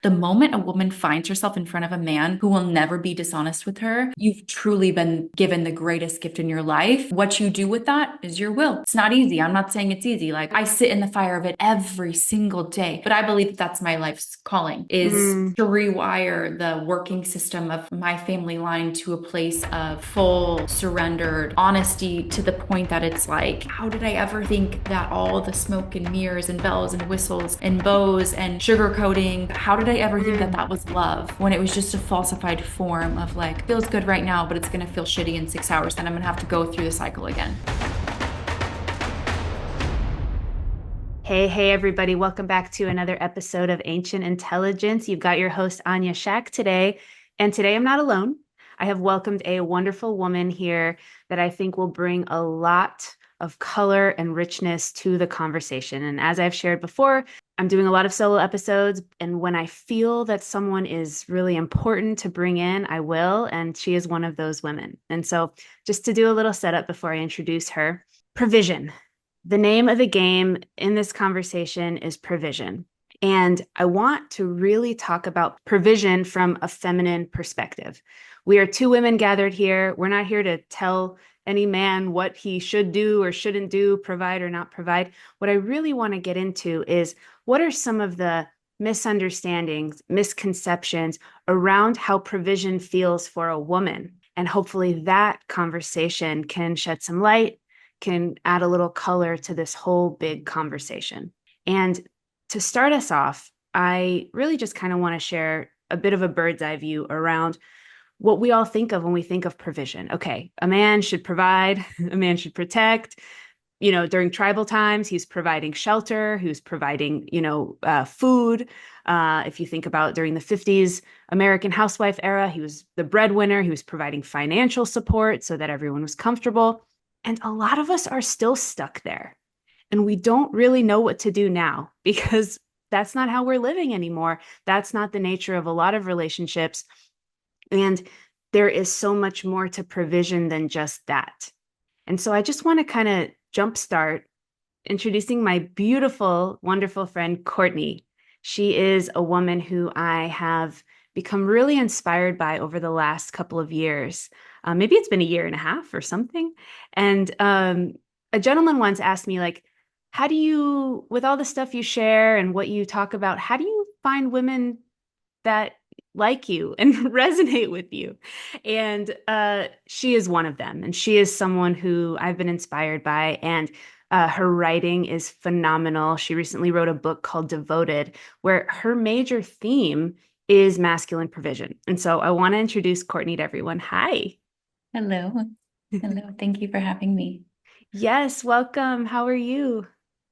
The moment a woman finds herself in front of a man who will never be dishonest with her, you've truly been given the greatest gift in your life. What you do with that is your will. It's not easy. I'm not saying it's easy. Like I sit in the fire of it every single day, but I believe that that's my life's calling is Mm, to rewire the working system of my family line to a place of full surrendered honesty to the point that it's like, how did I ever think that all the smoke and mirrors and bells and whistles and bows and sugarcoating, how did I ever think that mm. that was love when it was just a falsified form of like, feels good right now, but it's going to feel shitty in 6 hours. Then I'm going to have to go through the cycle again. Hey, hey, everybody. Welcome back to another episode of Ancient Intelligence. You've got your host, Anya Shack, today. And today I'm not alone. I have welcomed a wonderful woman here that I think will bring a lot of color and richness to the conversation. And as I've shared before, I'm doing a lot of solo episodes. And when I feel that someone is really important to bring in, I will. And she is one of those women. And so, just to do a little setup before I introduce her, provision. The name of the game in this conversation is provision. And I want to really talk about provision from a feminine perspective. We are two women gathered here. We're not here to tell any man what he should do or shouldn't do, provide or not provide. What I really want to get into is what are some of the misunderstandings, misconceptions around how provision feels for a woman? And hopefully that conversation can shed some light, can add a little color to this whole big conversation. And to start us off, I really just kind of want to share a bit of a bird's eye view around what we all think of when we think of provision. Okay, a man should provide, a man should protect. You know, during tribal times, he's providing shelter, he's providing, food. If you think about during the 50s American housewife era, he was the breadwinner, he was providing financial support so that everyone was comfortable. And a lot of us are still stuck there. And we don't really know what to do now because that's not how we're living anymore. That's not the nature of a lot of relationships. And there is so much more to provision than just that. And so I just want to kind of jumpstart introducing my beautiful, wonderful friend, Courtney. She is a woman who I have become really inspired by over the last couple of years. Maybe it's been a year and a half or something. And a gentleman once asked me, like, how do you, with all the stuff you share and what you talk about, how do you find women that like you and resonate with you? And she is one of them. And she is someone who I've been inspired by. And her writing is phenomenal. She recently wrote a book called Devoted, where her major theme is masculine provision. And so I want to introduce Courtney to everyone. Hi. Hello. Hello. Thank you for having me. Yes, welcome. How are you?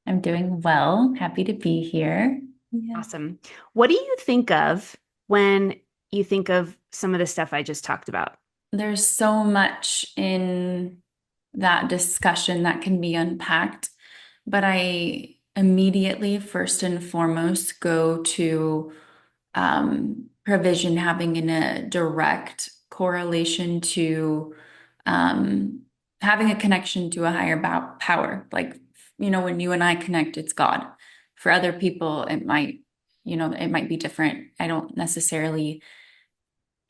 I'm doing well. Happy to be here. Yeah. Awesome. What do you think of when you think of some of the stuff I just talked about? There's so much in that discussion that can be unpacked, but I immediately, first and foremost, go to provision having in a direct correlation to having a connection to a higher power. Like, when you and I connect, it's God. For other people, it might be different. I don't necessarily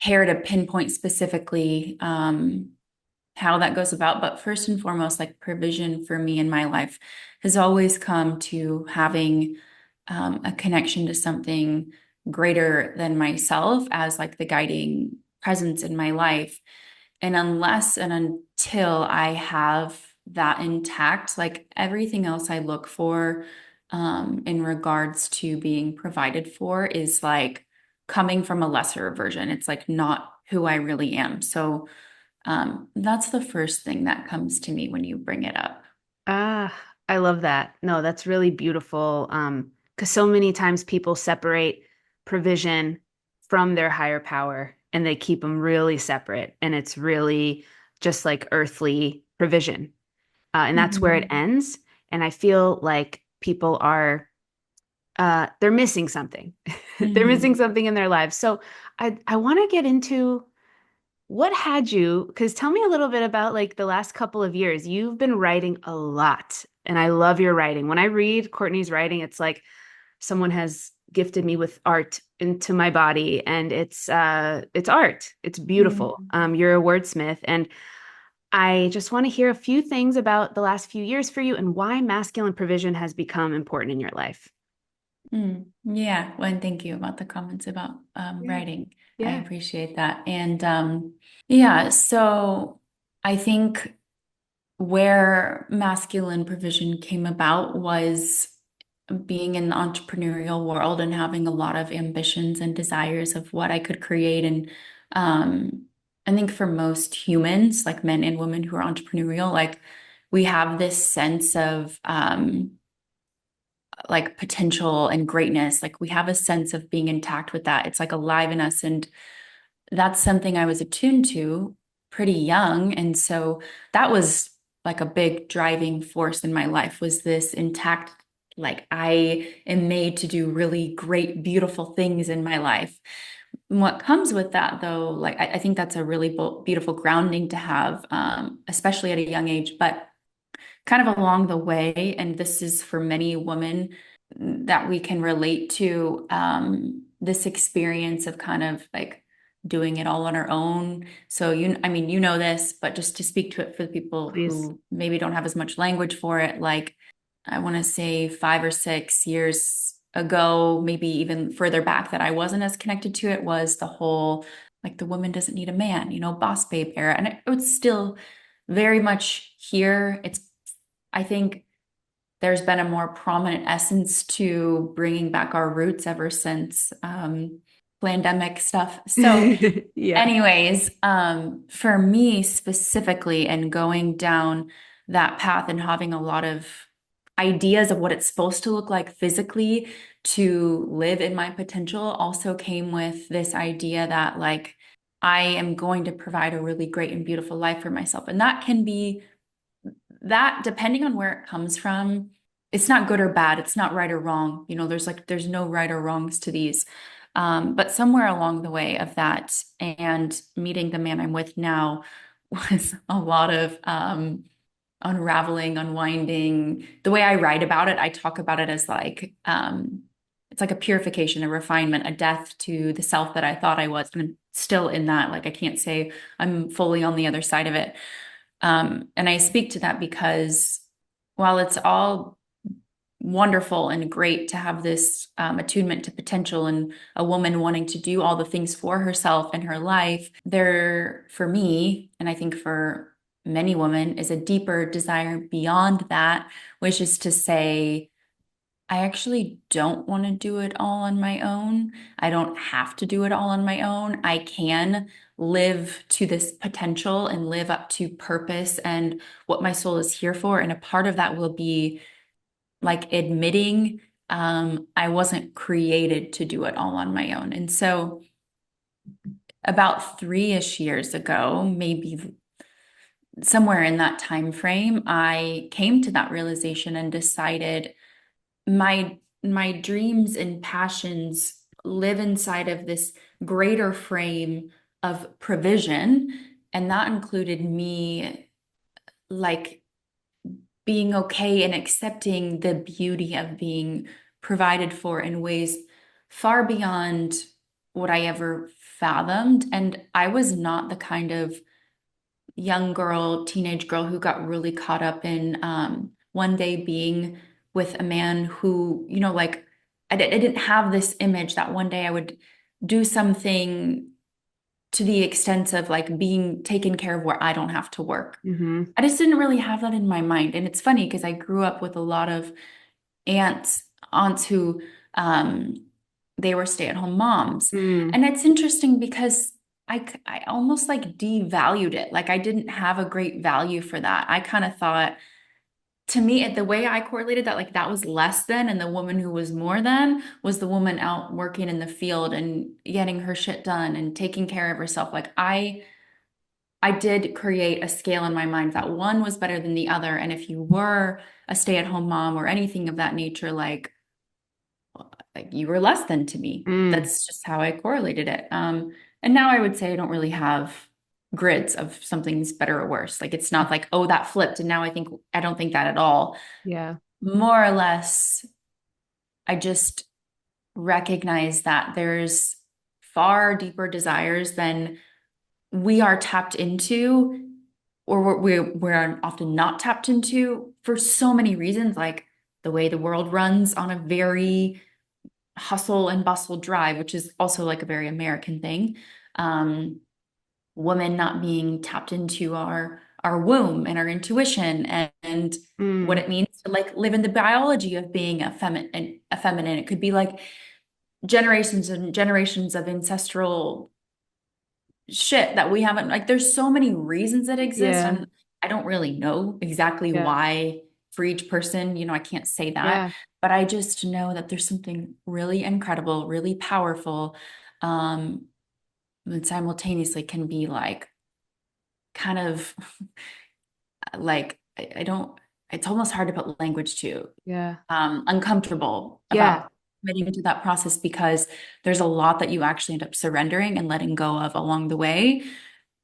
care to pinpoint specifically how that goes about. But first and foremost, like provision for me in my life has always come to having a connection to something greater than myself as like the guiding presence in my life. And unless and until I have that intact, like everything else I look for in regards to being provided for is like coming from a lesser version. It's like not who I really am. So that's the first thing that comes to me when you bring it up. Ah, I love that. No, that's really beautiful. Because so many times people separate provision from their higher power and they keep them really separate. And it's really just like earthly provision. And that's where it Mhm. ends. And I feel like people are they're missing something. They're missing Mhm. something in their lives. So I want to get into what had you, because tell me a little bit about like the last couple of years. You've been writing a lot, and I love your writing. When I read Courtney's writing, it's like someone has gifted me with art into my body, and it's art. It's beautiful. Mm. You're a wordsmith, and I just want to hear a few things about the last few years for you and why masculine provision has become important in your life. Yeah, well, and thank you about the comments about Yeah. writing. I Yeah. appreciate that. And yeah, so I think where masculine provision came about was being in the entrepreneurial world and having a lot of ambitions and desires of what I could create. And I think for most humans, like men and women who are entrepreneurial, like we have this sense of like potential and greatness. Like we have a sense of being intact with that. It's like alive in us. And that's something I was attuned to pretty young. And so that was like a big driving force in my life was this intact, like I am made to do really great, beautiful things in my life. And what comes with that, though, like I think that's a really beautiful grounding to have, especially at a young age. But kind of along the way, and this is for many women that we can relate to this experience of kind of like doing it all on our own. So I mean, you know this, but just to speak to it for the people Please. who maybe don't have as much language for it, like I want to say 5 or 6 years ago, maybe even further back that I wasn't as connected to it was the whole like the woman doesn't need a man, boss babe era. And it's still very much here. I think there's been a more prominent essence to bringing back our roots ever since pandemic stuff. So, Yeah. anyways, for me specifically, and going down that path and having a lot of ideas of what it's supposed to look like physically to live in my potential also came with this idea that like I am going to provide a really great and beautiful life for myself. And that can be that depending on where it comes from, it's not good or bad. It's not right or wrong. There's no right or wrongs to these. But somewhere along the way of that and meeting the man I'm with now was a lot of unraveling, unwinding. The way I write about it, I talk about it as like it's like a purification, a refinement, a death to the self that I thought I was. And I'm still in that. Like I can't say I'm fully on the other side of it. And I speak to that because while it's all wonderful and great to have this attunement to potential and a woman wanting to do all the things for herself and her life, there, for me, and I think for many women, is a deeper desire beyond that, which is to say, I actually don't want to do it all on my own. I don't have to do it all on my own. I can live to this potential and live up to purpose and what my soul is here for. And a part of that will be like admitting I wasn't created to do it all on my own. And so about 3-ish years ago, maybe somewhere in that time frame, I came to that realization and decided my dreams and passions live inside of this greater frame of provision, and that included me like being okay and accepting the beauty of being provided for in ways far beyond what I ever fathomed. And I was not the kind of young girl, teenage girl who got really caught up in one day being with a man who, like I didn't have this image that one day I would do something to the extent of like being taken care of where I don't have to work. Hmm. I just didn't really have that in my mind. And it's funny because I grew up with a lot of aunts who they were stay-at-home moms. Mm. And it's interesting because I almost like devalued it. Like I didn't have a great value for that. I kind of thought to me, the way I correlated that, like that was less than, and the woman who was more than was the woman out working in the field and getting her shit done and taking care of herself. Like I did create a scale in my mind that one was better than the other. And if you were a stay-at-home mom or anything of that nature, like you were less than to me. Mm. That's just how I correlated it. And now I would say I don't really have grids of something's better or worse. Like it's not like, oh, that flipped. And now I don't think that at all. Yeah. More or less, I just recognize that there's far deeper desires than we are tapped into, or we're often not tapped into for so many reasons, like the way the world runs on a very hustle and bustle drive, which is also like a very American thing. Um, Women not being tapped into our womb and our intuition and what Mm, it means to like live in the biology of being a feminine. It could be like generations and generations of ancestral shit that we haven't, like there's so many reasons that exist, yeah, and I don't really know exactly yeah, why for each person, I can't say that, yeah, but I just know that there's something really incredible, really powerful, um that simultaneously can be like kind of like I don't, it's almost hard to put language to, yeah, uncomfortable yeah. about committing into that process because there's a lot that you actually end up surrendering and letting go of along the way.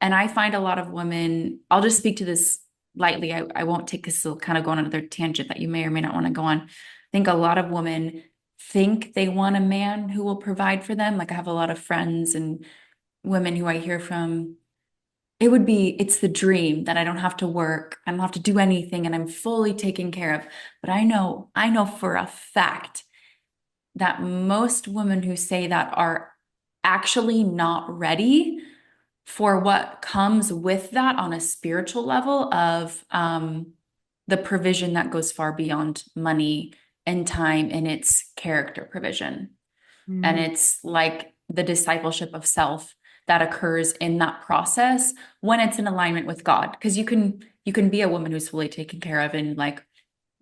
And I find a lot of women, I'll just speak to this lightly. I won't take this kind of go on another tangent that you may or may not want to go on. I think a lot of women think they want a man who will provide for them. Like I have a lot of friends and women who I hear from, it's the dream that I don't have to work, I don't have to do anything, and I'm fully taken care of. But I know for a fact that most women who say that are actually not ready for what comes with that on a spiritual level of the provision that goes far beyond money and time, and its character provision. And Mm, it's like the discipleship of self that occurs in that process when it's in alignment with God. Because you can be a woman who's fully taken care of and like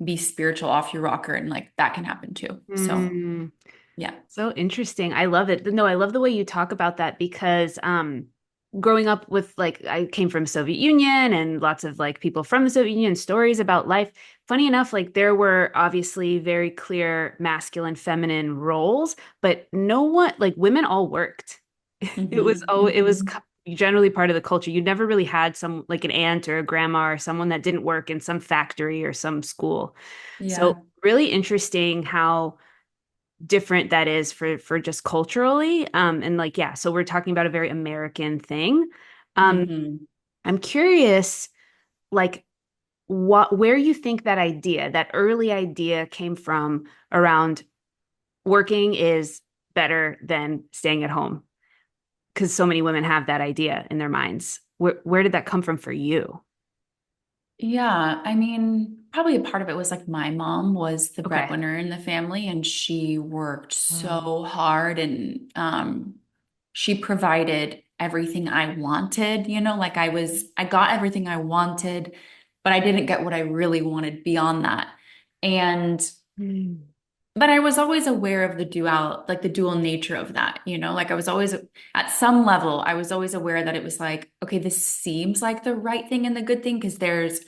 be spiritual off your rocker, and like that can happen too. So mm. yeah. So interesting. I love it. No, I love the way you talk about that because growing up with like I came from Soviet Union and lots of like people from the Soviet Union stories about life. Funny enough, like there were obviously very clear masculine, feminine roles, but no one like women all worked. Hmm. It was Hmm. generally part of the culture. You never really had some like an aunt or a grandma or someone that didn't work in some factory or some school. So Yeah. really interesting how different that is for just culturally. And like, yeah, so we're talking about a very American thing. Um, Hmm. I'm curious, like, where you think that idea, that early idea came from around working is better than staying at home, because so many women have that idea in their minds. Where did that come from for you? Yeah, I mean, probably a part of it was like my mom was the Okay. breadwinner in the family, and she worked Oh. so hard, and she provided everything I wanted, like I got everything I wanted, but I didn't get what I really wanted beyond that. And Mm. but I was always aware of the dual nature of that, like I was always at some level, I was always aware that it was like, okay, this seems like the right thing and the good thing because there's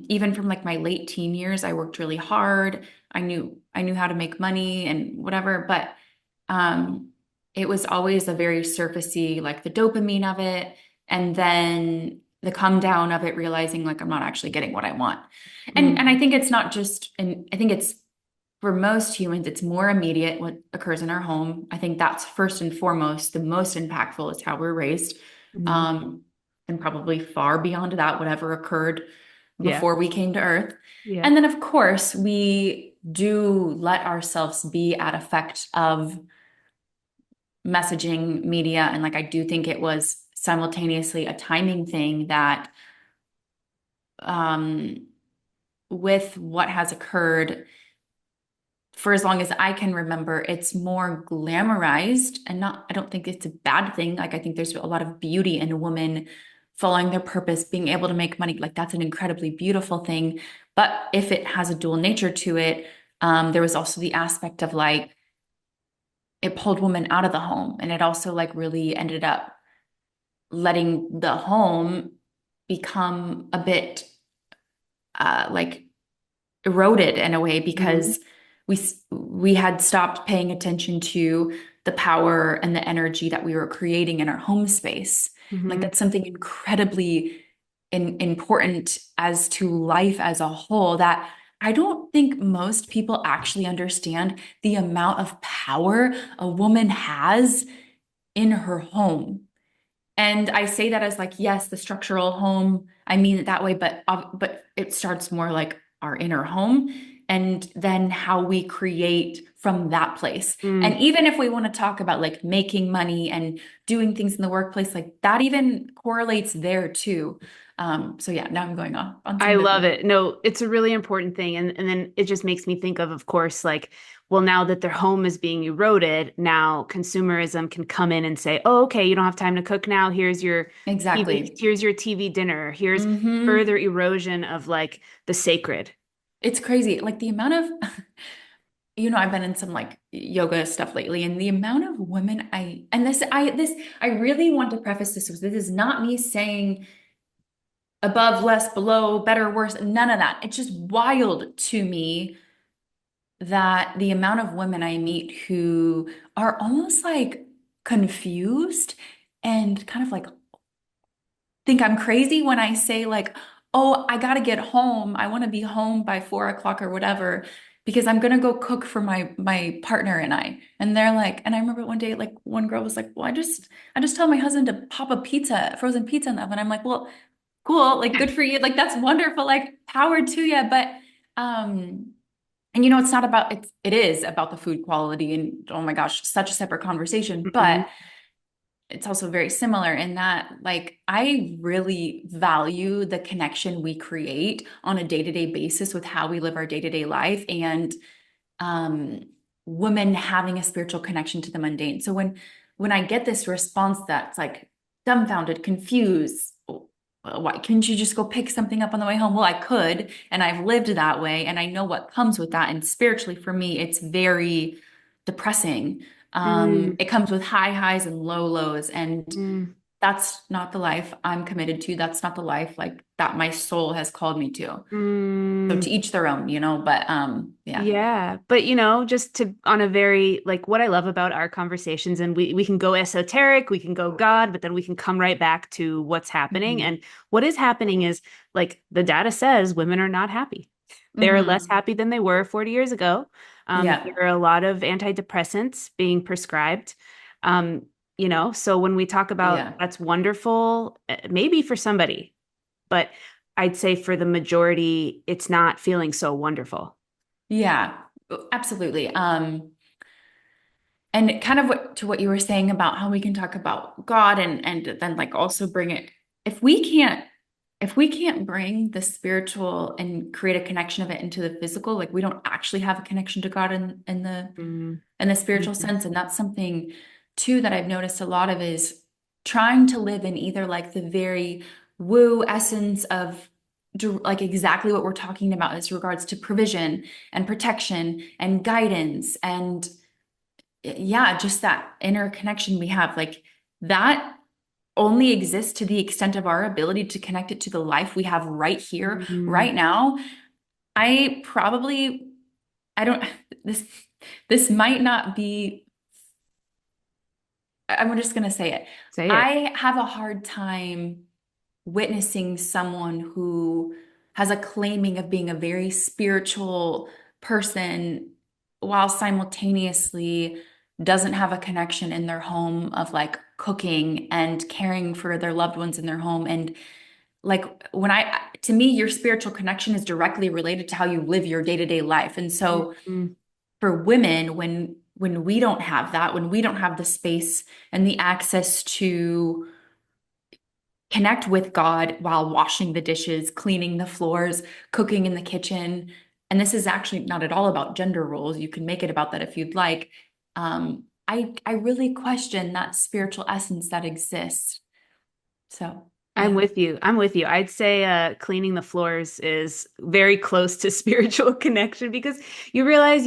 even from like my late teen years, I worked really hard. I knew how to make money and whatever, but um, it was always a very surfacey, like the dopamine of it, and then the come down of it, realizing like I'm not actually getting what I want. And I Mm. think it's not just, and I think it's for most humans, it's more immediate what occurs in our home. I think that's first and foremost, the most impactful is how we're raised. Mm. Um, and probably far beyond that, whatever occurred Yeah. before we came to Earth. Yeah. And then, of course, we do let ourselves be at effect of messaging media. And like, I do think it was simultaneously a timing thing that, um, with what has occurred for as long as I can remember, it's more glamorized and not, I don't think it's a bad thing. Like, I think there's a lot of beauty in a woman following their purpose, being able to make money. Like, that's an incredibly beautiful thing. But if it has a dual nature to it, there was also the aspect of like, it pulled women out of the home. And it also like really ended up letting the home become a bit like eroded in a way Mm. because we had stopped paying attention to the power and the energy that we were creating in our home space. Like Hmm. that's something incredibly important as to life as a whole that I don't think most people actually understand the amount of power a woman has in her home. And I say that as like, yes, the structural home, I mean it that way, but it starts more like our inner home and then how we create from that place. And Mm. even if we want to talk about like making money and doing things in the workplace, like that even correlates there too. So yeah, now I'm going off on I some love different. it. No, it's a really important thing. And then it just makes me think of course, like, well, now that their home is being eroded, now consumerism can come in and say, oh, okay, you don't have time to cook now. Exactly. Here's your TV dinner. Here's Hmm. further erosion of like the sacred. It's crazy. Like the amount of, I've been in some like yoga stuff lately, and the amount of women I really want to preface this with this is not me saying above, less, below, better, worse, none of that. It's just wild to me that the amount of women I meet who are almost like confused and kind of like think I'm crazy when I say like, oh, I gotta get home. I want to be home by 4 o'clock or whatever because I'm gonna go cook for my partner and I. And they're like, and I remember one day, like one girl was like, well, I just tell my husband to pop a pizza, frozen pizza in the oven. I'm like, well, cool, like good for you. Like that's wonderful, like power to you. But um, and it's not about it is about the food quality and oh my gosh, such a separate conversation. Mhm. But it's also very similar in that like I really value the connection we create on a day-to-day basis with how we live our day-to-day life and um women having a spiritual connection to the mundane. So when I get this response that's like dumbfounded, confused, why couldn't you just go pick something up on the way home? Well, I could, and I've lived that way, and I know what comes with that. And spiritually, for me, it's very depressing. Mm, It comes with high highs and low lows, and mm, that's not the life I'm committed to. That's not the life like that my soul has called me to. So mm. to each their own, but yeah. Yeah, but just to on a very like what I love about our conversations, and we can go esoteric, we can go God, but then we can come right back to what's happening. Hmm. And what is happening is like the data says women are not happy. They're less Hmm. happy than they were 40 years ago. Yeah. There are a lot of antidepressants being prescribed. Um, so when we talk about Yeah. that's wonderful, maybe for somebody, but I'd say for the majority, it's not feeling so wonderful. Yeah. Absolutely. And kind of what you were saying about how we can talk about God and then like also bring it if we can't if we can't bring the spiritual and create a connection of it into the physical, like we don't actually have a connection to God Mm, in the spiritual mhm, sense. And that's something too that I've noticed a lot of is trying to live in either like the very woo essence of like exactly what we're talking about as regards to provision and protection and guidance and yeah, just that inner connection we have, like that only exists to the extent of our ability to connect it to the life we have right here, mm. right now. I probably, I don't, this, this might not be, I'm just going to say it. Say it. I have a hard time witnessing someone who has a claiming of being a very spiritual person while simultaneously doesn't have a connection in their home of like cooking and caring for their loved ones in their home and like to me your spiritual connection is directly related to how you live your day-to-day life and so Mm, for women when we don't have that when we don't have the space and the access to connect with God while washing the dishes, cleaning the floors, cooking in the kitchen. And this is actually not at all about gender roles. You can make it about that if you'd like. I really question that spiritual essence that exists. So I'm yeah. with you. I'm with you. I'd say cleaning the floors is very close to spiritual connection because you realize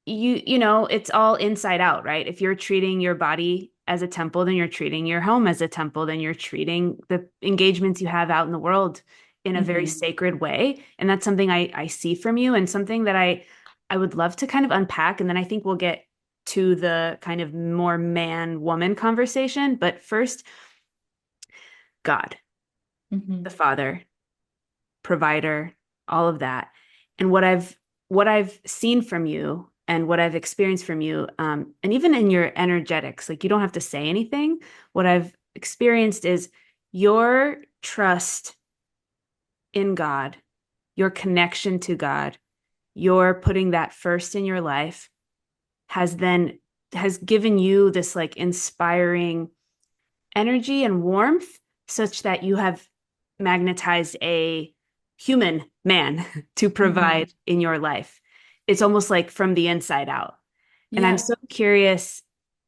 it's all inside out, right? If you're treating your body as a temple, then you're treating your home as a temple, then you're treating the engagements you have out in the world in a very Hmm. sacred way. And that's something I see from you and something that I would love to kind of unpack. And then I think we'll get to the kind of more man woman conversation. But first, God, the Hmm. Father, provider, all of that. And what I've seen from you and what I've experienced from you, and even in your energetics, like you don't have to say anything. What I've experienced is your trust in God, your connection to God, your putting that first in your life has given you this like inspiring energy and warmth such that you have magnetized a human man to Mhm. provide in your life. It's almost like from the inside out. And I'm Yeah. so curious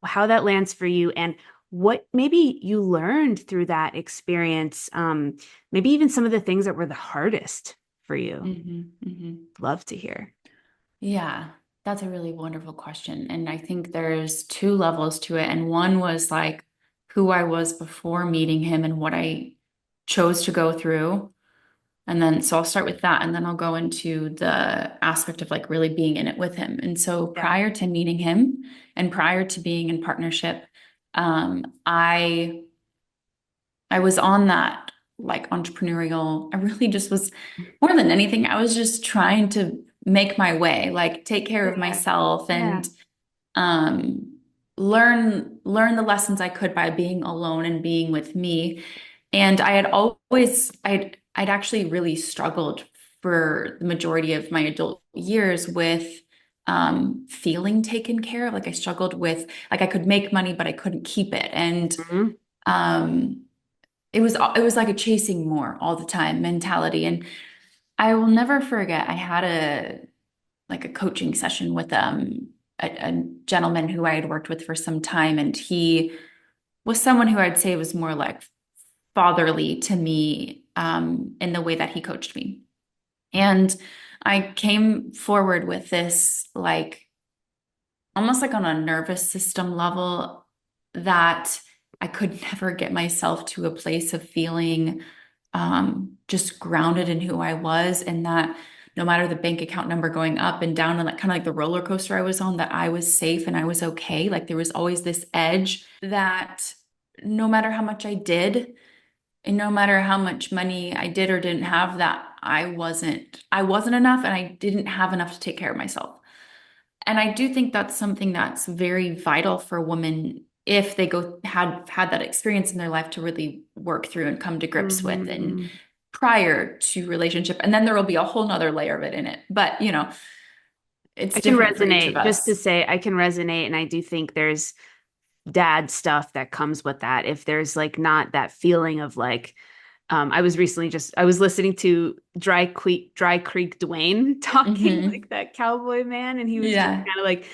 how that lands for you and what maybe you learned through that experience. Maybe even some of the things that were the hardest for you. Love to hear. Yeah, that's a really wonderful question. And I think there's two levels to it. And one was like who I was before meeting him and what I chose to go through. And then, so I'll start with that, and then I'll go into the aspect of like really being in it with him. And so Yeah. prior to meeting him and prior to being in partnership, I was on that like entrepreneurial, I really just was more than anything, I was just trying to make my way, like take care of Yeah. myself Yeah. and um learn the lessons I could by being alone and being with me. And I had always I'd actually really struggled for the majority of my adult years with feeling taken care of. Like I struggled with like I could make money, but I couldn't keep it. And Mhm. um it was like a chasing more all the time mentality. And I will never forget, I had a like a coaching session with a gentleman who I had worked with for some time, and he was someone who I'd say was more like fatherly to me in the way that he coached me. And I came forward with this like almost like on a nervous system level that I could never get myself to a place of feeling just grounded in who I was, and that no matter the bank account number going up and down and like kind of like the roller coaster I was on, that I was safe and I was okay. Like there was always this edge that no matter how much I did and no matter how much money I did or didn't have, that I wasn't enough and I didn't have enough to take care of myself. And I do think that's something that's very vital for women if they go had that experience in their life to really work through and come to grips with and Mhm. prior to relationship. And then there will be a whole nother layer of it in it. But it's I can different for each of resonate, just to us. say, I can resonate. And I do think there's dad stuff that comes with that. If there's like not that feeling of like, I was listening to Dry Creek Dwayne talking like Hmm. that cowboy man, and he was just Yeah. kind of like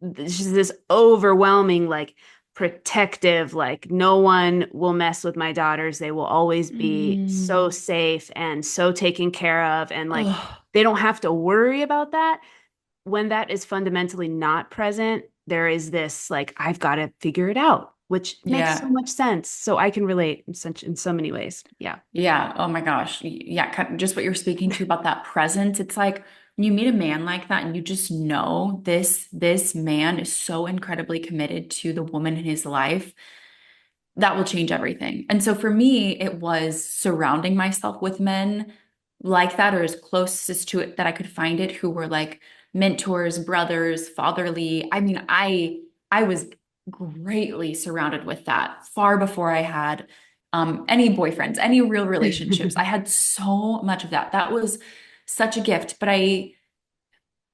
this overwhelming, like protective, like no one will mess with my daughters. They will always be so Mm. safe and so taken care of, and like Oh, they don't have to worry about that. When that is fundamentally not present, there is this like, I've got to figure it out, which makes so yeah. much sense. So I can relate in so many ways. Yeah. Yeah. Oh my gosh. Yeah. Just what you're speaking to about that presence. It's like when you meet a man like that and you just know this man is so incredibly committed to the woman in his life that will change everything. And so for me, it was surrounding myself with men like that or as closest to it that I could find it who were like mentors, brothers, fatherly. I mean, I was greatly surrounded with that far before I had any boyfriends, any real relationships. I had so much of that. That was such a gift, but I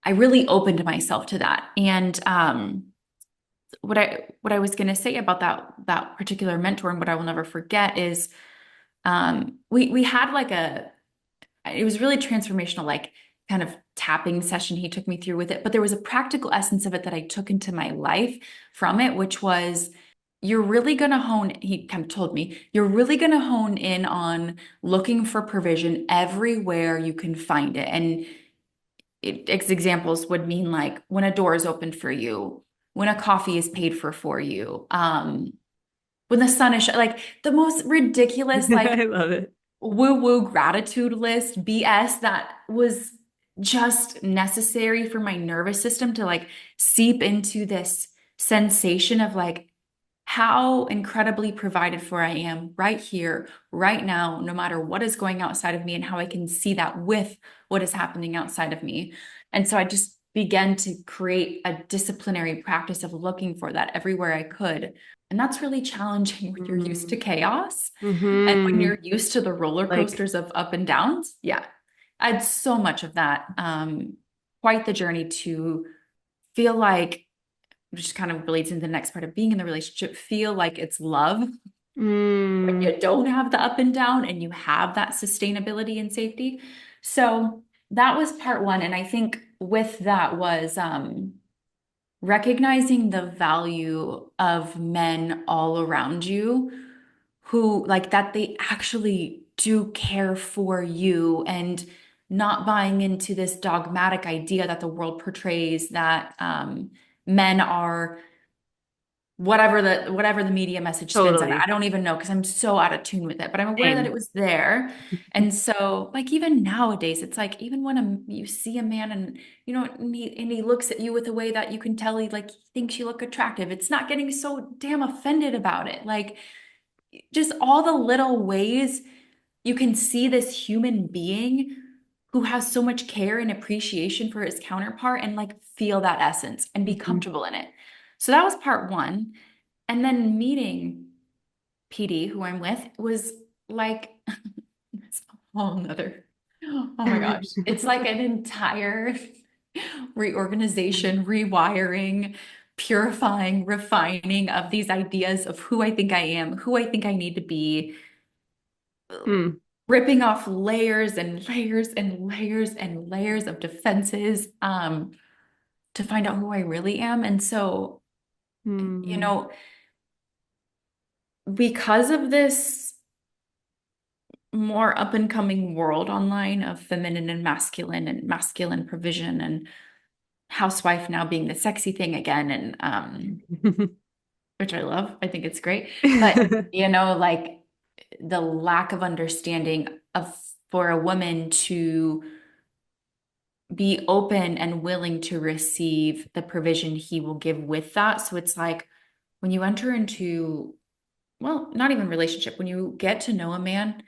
really opened myself to that. And what I was going to say about that particular mentor and what I will never forget is we had like a it was really transformational like kind of tapping session he took me through with it, but there was a practical essence of it that I took into my life from it, which was you're really going to he kind of told me, you're really going to hone in on looking for provision everywhere you can find it. And examples would mean like when a door is opened for you, when a coffee is paid for you, when the sun is like the most ridiculous I like love it. woo-woo gratitude list BS that was just necessary for my nervous system to like seep into this sensation of like how incredibly provided for I am right here, right now, no matter what is going outside of me, and how I can see that with what is happening outside of me. And so I just began to create a disciplinary practice of looking for that everywhere I could. And that's really challenging when you're used to Mm. chaos and when Mm-hmm. you're used to the roller Like, coasters of up and downs. Yeah, I had so much of that. Quite the journey to feel like, which kind of relates into the next part of being in the relationship, feel like it's love when mm, you don't have the up and down and you have that sustainability and safety. So that was part one. And I think with that was recognizing the value of men all around you who like that they actually do care for you, and not buying into this dogmatic idea that the world portrays that men are whatever the media message spins on it. I totally. don't even know because I'm so out of tune with it, but I'm aware that it Same. was there. And so like even nowadays, it's like even when you see a man and and he looks at you with a way that you can tell he thinks you look attractive, it's not getting so damn offended about it. Like just all the little ways you can see this human being who has so much care and appreciation for his counterpart and like feel that essence and be Mhm. comfortable in it. So that was part one. And then meeting PD, who I'm with, was like it's a whole nother. Oh my gosh. It's like an entire reorganization, rewiring, purifying, refining of these ideas of who I think I am, who I think I need to be, Mm, ripping off layers and layers and layers and layers of defenses to find out who I really am. And so, you mm, know, because of this more up and coming world online of feminine and masculine provision and housewife now being the sexy thing again, and which I love. I think it's great. But like the lack of understanding of for a woman to be open and willing to receive the provision he will give with that. So it's like when you enter into, well, not even relationship, when you get to know a man,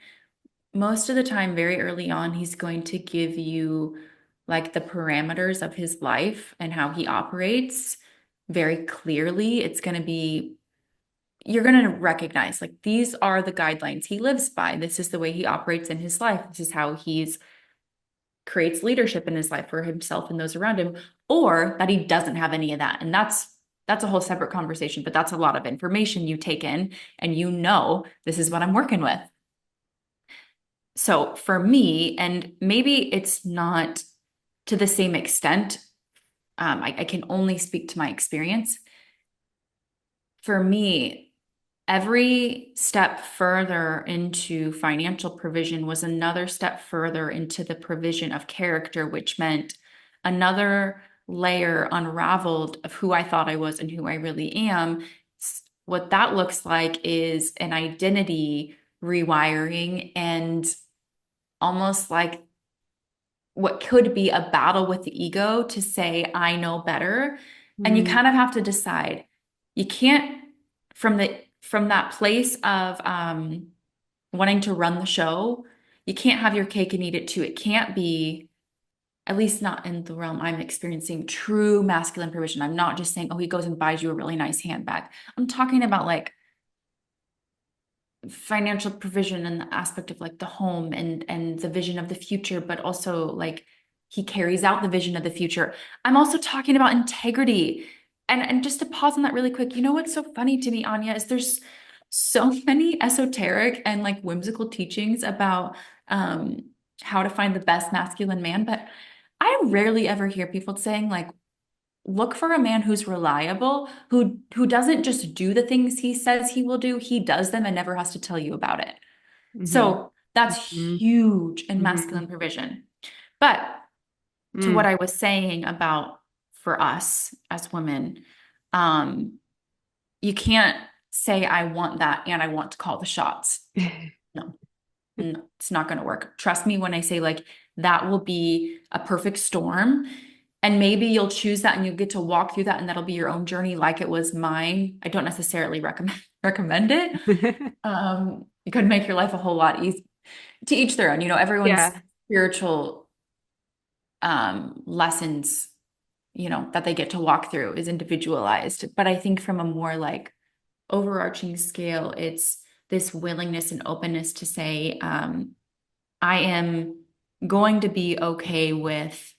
most of the time, very early on, he's going to give you like the parameters of his life and how he operates very clearly. It's going to be, you're going to recognize like these are the guidelines he lives by. This is the way he operates in his life. This is how he's creates leadership in his life for himself and those around him, or that he doesn't have any of that. And that's a whole separate conversation, but that's a lot of information you take in and this is what I'm working with. So for me, and maybe it's not to the same extent, I can only speak to my experience. For me, every step further into financial provision was another step further into the provision of character, which meant another layer unraveled of who I thought I was and who I really am. What that looks like is an identity rewiring and almost like what could be a battle with the ego to say, I know better. And you mm, kind of have to decide. You can't from that place of wanting to run the show, you can't have your cake and eat it too. It can't be, at least not in the realm I'm experiencing, true masculine provision. I'm not just saying, oh, he goes and buys you a really nice handbag. I'm talking about like financial provision and the aspect of like the home and the vision of the future, but also like he carries out the vision of the future. I'm also talking about integrity. And just to pause on that really quick, you know what's so funny to me, Anya, is there's so many esoteric and like whimsical teachings about how to find the best masculine man, but I rarely ever hear people saying like look for a man who's reliable, who doesn't just do the things he says he will do, he does them and never has to tell you about it. mhm, So that's mhm, huge in masculine mhm, provision. But to what mm. I was saying about for us as women, um, you can't say I want that and I want to call the shots. No, no, it's not going to work. Trust me when I say like that will be a perfect storm And maybe you'll choose that and you'll get to walk through that and that'll be your own journey like it was mine. I don't necessarily recommend it. It could make your life a whole lot easier. To each their own, everyone's Yeah. spiritual lessons, that they get to walk through is individualized. But I think from a more like overarching scale, it's this willingness and openness to say, I am going to be okay with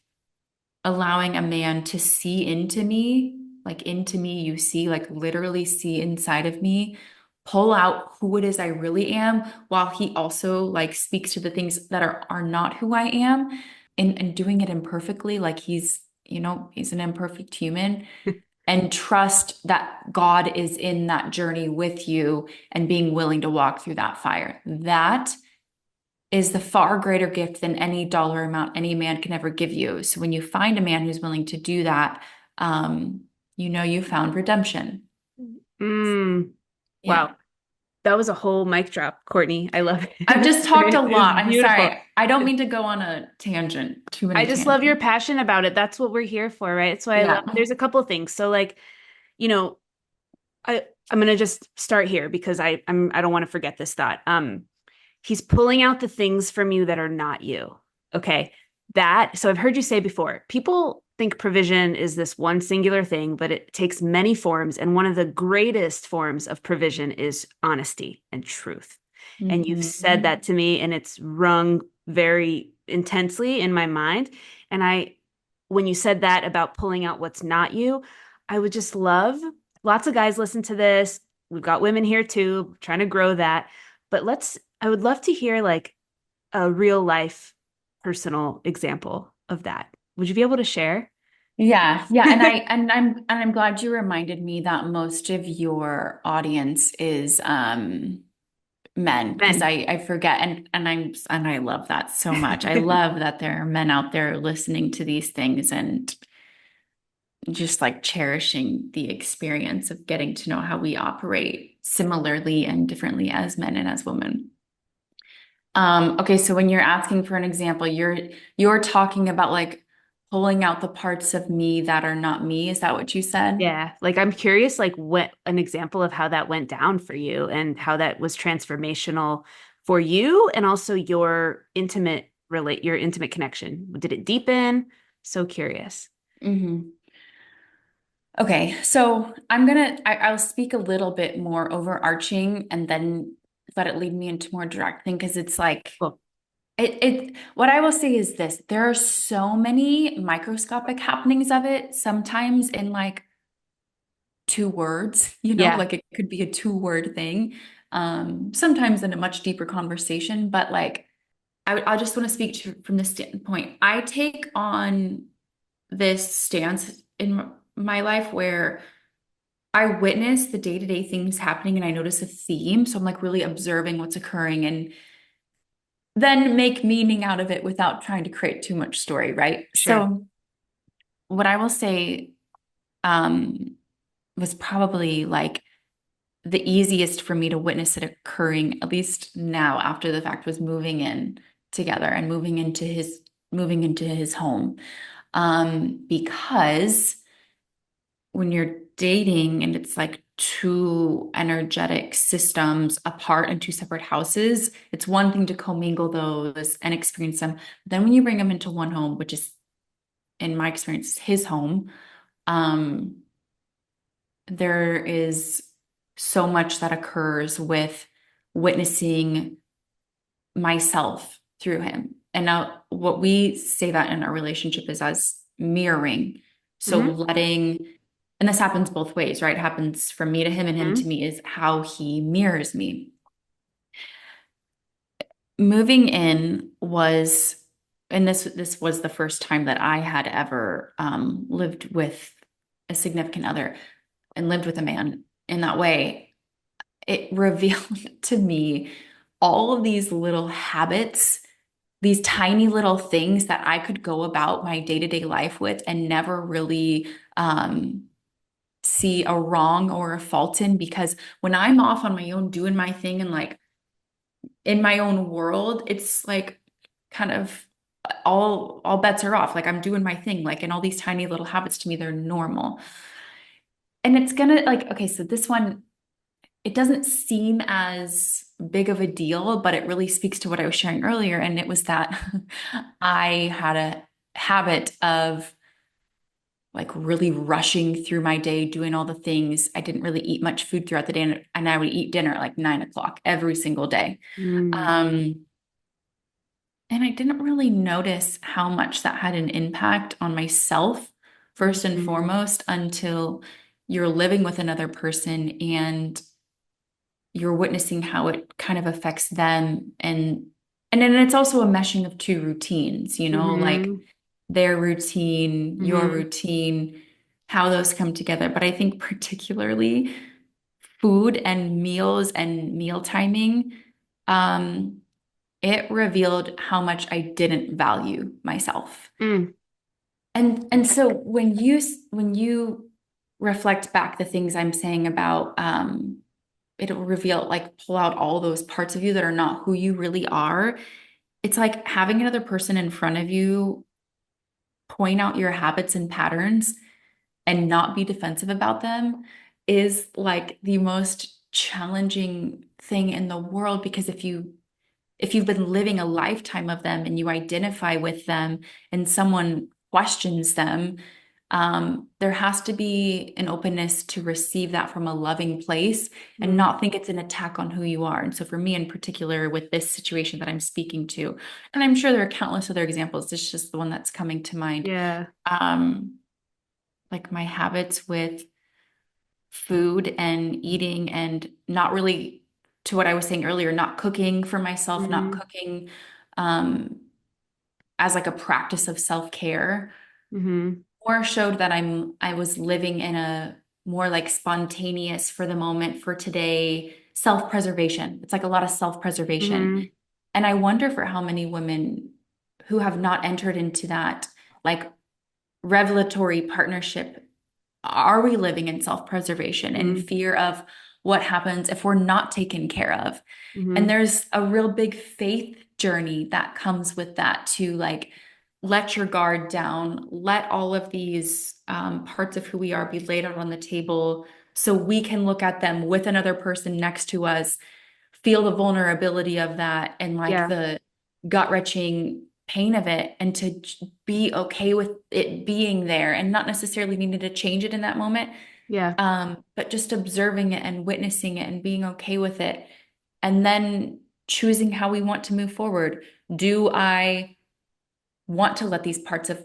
allowing a man to see into me, like into me, you see, like literally see inside of me, pull out who it is I really am, while he also like speaks to the things that are not who I am, and doing it imperfectly, like he's an imperfect human, and trust that God is in that journey with you and being willing to walk through that fire. That is the far greater gift than any dollar amount any man can ever give you. So when you find a man who's willing to do that, you found redemption. Mm, Yeah. wow. That was a whole mic drop, Courtney. I love I've it. just talked a It was lot. I'm beautiful. sorry. I don't mean to go on a tangent, too I many just love your tangents. passion about it. That's what we're here for, right? That's why I love, Yeah. there's a couple things. So like, you know, I'm gonna just start here because I don't want to forget this thought. He's pulling out the things from you that are not you. Okay. So I've heard you say before, people think provision is this one singular thing, but it takes many forms. And one of the greatest forms of provision is honesty and truth. And you've said Mhm. that to me, and it's rung very intensely in my mind. And when you said that about pulling out what's not you, I would just love lots of guys listen to this. We've got women here too, trying to grow that. But I would love to hear like a real life personal example of that. Would you be able to share? Yeah, yeah, and I'm glad you reminded me that most of your audience is men, because Ben. I forget, and I love that so much. I love that there are men out there listening to these things and just like cherishing the experience of getting to know how we operate similarly and differently as men and as women. Okay, so when you're asking for an example, you're talking about like pulling out the parts of me that are not me. Is that what you said? Yeah, like I'm curious, like what an example of how that went down for you and how that was transformational for you and also your intimate connection. Did it deepen? So curious. Hmm. Okay, so I'll speak a little bit more overarching and then let it lead me into more direct thing because it's like Cool. what I will say is this, there are so many microscopic happenings of it, sometimes in like two words, Yeah, like it could be a two-word thing. Sometimes in a much deeper conversation, but like I just want to speak from this standpoint. I take on this stance in my life where I witness the day-to-day things happening and I notice a theme. So I'm like really observing what's occurring and then make meaning out of it without trying to create too much story, right? sure. So what I will say um, was probably like the easiest for me to witness it occurring, at least now after the fact, was moving in together and moving into his home. Because when you're dating and it's like two energetic systems apart in two separate houses, it's one thing to commingle those and experience them. Then when you bring them into one home, which is in my experience, his home, um, there is so much that occurs with witnessing myself through him. And now, what we say that in our relationship is as mirroring. So, Hmm. and this happens both ways, right? It happens from me to him, and him to Hmm. me is how he mirrors me. Moving in was, and this was the first time that I had ever lived with a significant other and lived with a man in that way. It revealed to me all of these little habits, these tiny little things that I could go about my day-to-day life with and never really see a wrong or a fault in, because when I'm off on my own doing my thing and like in my own world, it's like kind of all bets are off. Like I'm doing my thing. Like, and all these tiny little habits to me, they're normal. And it's gonna like, okay, so this one, it doesn't seem as big of a deal, but it really speaks to what I was sharing earlier. And it was that I had a habit of like really rushing through my day, doing all the things. I didn't really eat much food throughout the day, and I would eat dinner at like 9 o'clock every single day. Mm, Um, and I didn't really notice how much that had an impact on myself, first and mm, foremost, until you're living with another person and you're witnessing how it kind of affects them. And then it's also a meshing of two routines, like mm-hmm, their routine, your mm-hmm, routine, how those come together. But I think particularly food and meals and meal timing, um, it revealed how much I didn't value myself. mm, And so when you reflect back the things I'm saying about it'll reveal like pull out all those parts of you that are not who you really are. It's like having another person in front of you point out your habits and patterns and not be defensive about them is like the most challenging thing in the world because if you've been living a lifetime of them and you identify with them and someone questions them, there has to be an openness to receive that from a loving place and mm, not think it's an attack on who you are. And so, for me in particular, with this situation that I'm speaking to, and I'm sure there are countless other examples, this is just the one that's coming to mind. yeah, Um, like my habits with food and eating and not really to what I was saying earlier, not cooking for myself, not mm-hmm, cooking um, as like a practice of self-care, mm-hmm, more showed that I was living in a more like spontaneous for the moment, for today, self-preservation. It's like a lot of self-preservation. mm-hmm, And I wonder for how many women who have not entered into that like revelatory partnership are we living in self-preservation and mm-hmm, fear of what happens if we're not taken care of? And mm-hmm, there's a real big faith journey that comes with that to like let your guard down, let all of these parts of who we are be laid out on the table so we can look at them with another person next to us, feel the vulnerability of that and like yeah, the gut-wrenching pain of it, and to be okay with it being there and not necessarily needing to change it in that moment, yeah, but just observing it and witnessing it and being okay with it, and then choosing how we want to move forward. Do I want to let these parts of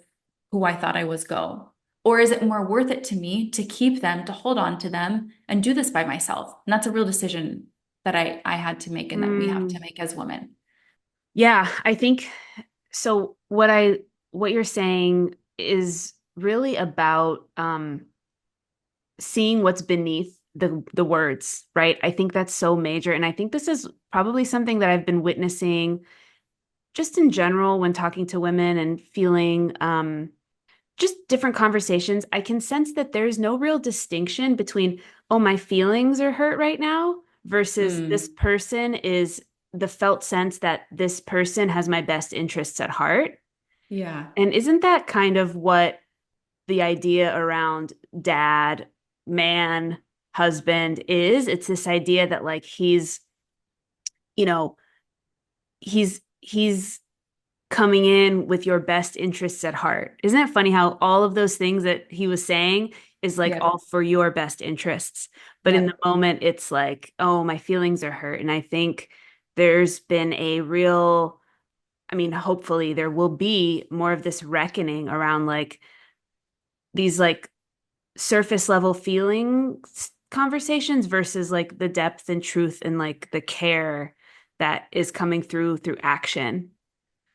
who I thought I was go? Or is it more worth it to me to keep them, to hold on to them and do this by myself? And that's a real decision that I had to make and that we have to mm. make as women. Yeah, I think so. What you're saying is really about seeing what's beneath the words, right? I think that's so major, and I think this is probably something that I've been witnessing just in general when talking to women and feeling just different conversations. I can sense that there's no real distinction between, oh, my feelings are hurt right now versus this Mm, person is the felt sense that this person has my best interests at heart. yeah. And isn't that kind of what the idea around dad, man, husband is? It's this idea that like you know, he's coming in with your best interests at heart. Isn't it funny how all of those things that he was saying is like Yep. all for your best interests? But in the Yep. moment, it's like, oh, my feelings are hurt. And I think there's been a real, I mean, hopefully there will be more of this reckoning around like these like surface level feelings conversations versus like the depth and truth and like the care that is coming through action.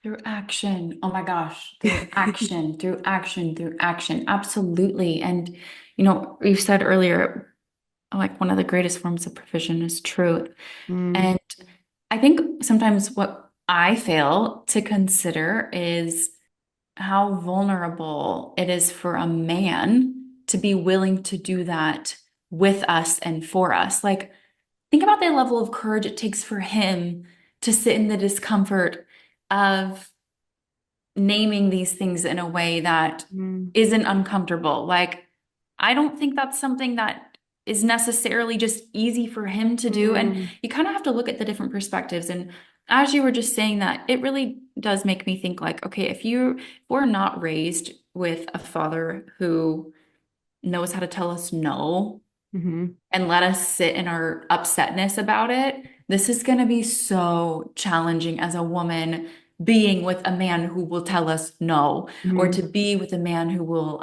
Through action. Oh my gosh. Through action, through action, through action. Absolutely. And, you said earlier, like one of the greatest forms of provision is truth. Mm, And I think sometimes what I fail to consider is how vulnerable it is for a man to be willing to do that with us and for us. Like, think about the level of courage it takes for him to sit in the discomfort of naming these things in a way that Mm, isn't uncomfortable. Like, I don't think that's something that is necessarily just easy for him to do. And mm, you kind of have to look at the different perspectives. And as you were just saying that, it really does make me think like, okay, if we're not raised with a father who knows how to tell us no mhm, and let us sit in our upsetness about it, this is going to be so challenging as a woman being with a man who will tell us no, or to mhm. be with a man who will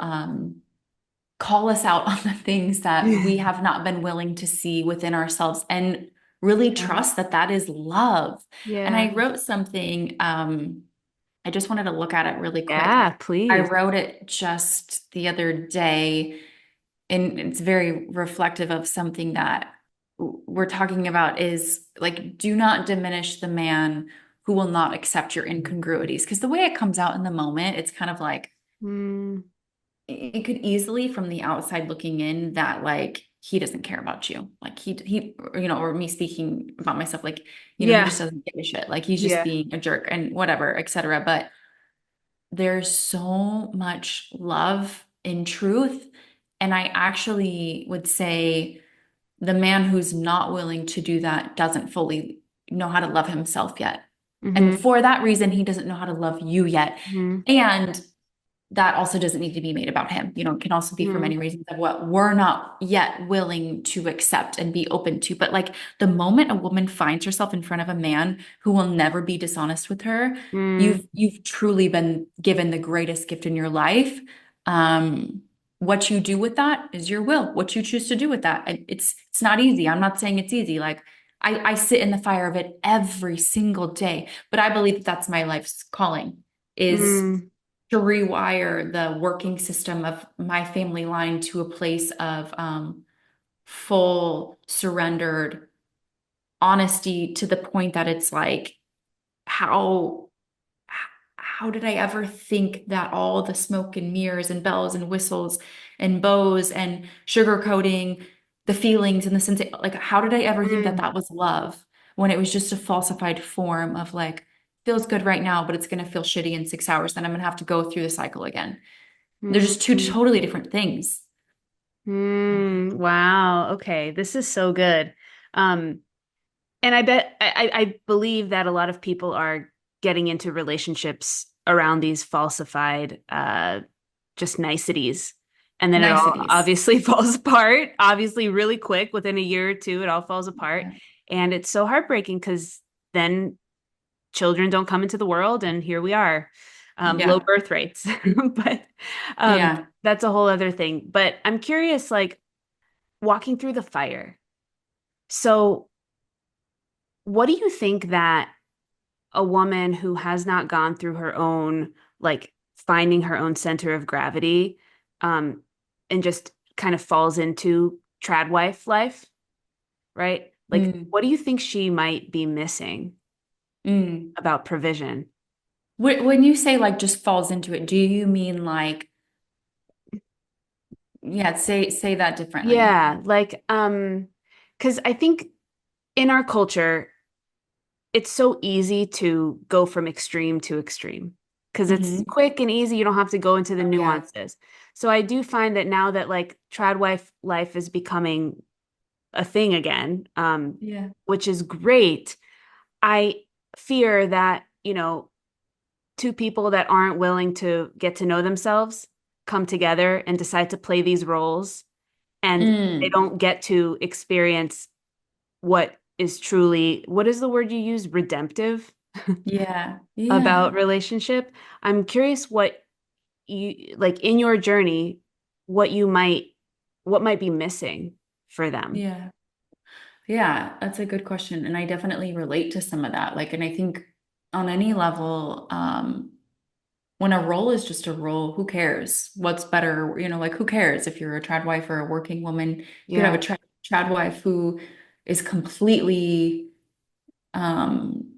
call us out on the things that we have not been willing to see within ourselves and really Yeah. trust that that is love. And Yeah. I wrote something, I just wanted to look at it really quick. Yeah, I please. wrote it just the other day, and it's very reflective of something that we're talking about is like, do not diminish the man who will not accept your incongruities. Because the way it comes out in the moment, it's kind of like, Mm, it could easily from the outside looking in that like he doesn't care about you. Like or me speaking about myself, like, he yeah. just doesn't give a shit. Like he's just Yeah. being a jerk and whatever, etc. But there's so much love in truth. And I actually would say the man who's not willing to do that doesn't fully know how to love himself yet. And Hmm. for that reason, he doesn't know how to love you yet. Hmm. And that also doesn't need to be made about him. It can also be for Hmm. many reasons of what we're not yet willing to accept and be open to. But like the moment a woman finds herself in front of a man who will never be dishonest with her, Mm, you've truly been given the greatest gift in your life. What you do with that is your will. What you choose to do with that. It's not easy. I'm not saying it's easy. Like I sit in the fire of it every single day, but I believe that that's my life's calling is mm, to rewire the working system of my family line to a place of full surrendered honesty to the point that it's like, how how did I ever think that all the smoke and mirrors and bells and whistles and bows and sugarcoating the feelings and the sense, like, how did I ever think that mm, that was love when it was just a falsified form of like, feels good right now, but it's going to feel shitty in 6 hours. Then I'm going to have to go through the cycle again. They're mm, just two mm, totally different things. wow. Okay. This is so good. Um, and I believe that a lot of people are getting into relationships around these falsified just niceties. And then it all Niceties. obviously falls apart, obviously really quick, within a year or two, it all falls apart. Yeah. And it's so heartbreaking because then children don't come into the world, and here we are, low Yeah. birth rates. But Yeah. that's a whole other thing. But I'm curious, like walking through the fire. So, what do you think that a woman who has not gone through her own, like finding her own center of gravity, um, and just kind of falls into trad wife life, right? Like, Mm. what do you think she might be missing Mm. about provision? When you say like just falls into it, do you mean like, yeah, say that differently. Yeah, like, because I think in our culture, it's so easy to go from extreme to extreme because it's Hmm. quick and easy. You don't have to go into the Oh yeah. nuances. So I do find that now that like trad wife life is becoming a thing again, Yeah. which is great. I fear that, two people that aren't willing to get to know themselves come together and decide to play these roles, and they Mm. don't get to experience what is truly, what is the word you use? Redemptive Yeah. about Yeah. relationship. I'm curious what you like in your journey, what you might what might be missing for them. Yeah. Yeah, that's a good question. And I definitely relate to some of that. Like, and I think on any level, when a role is just a role, who cares? What's better? Like, who cares if you're a trad wife or a working woman? You could have a Yeah. trad wife who is completely um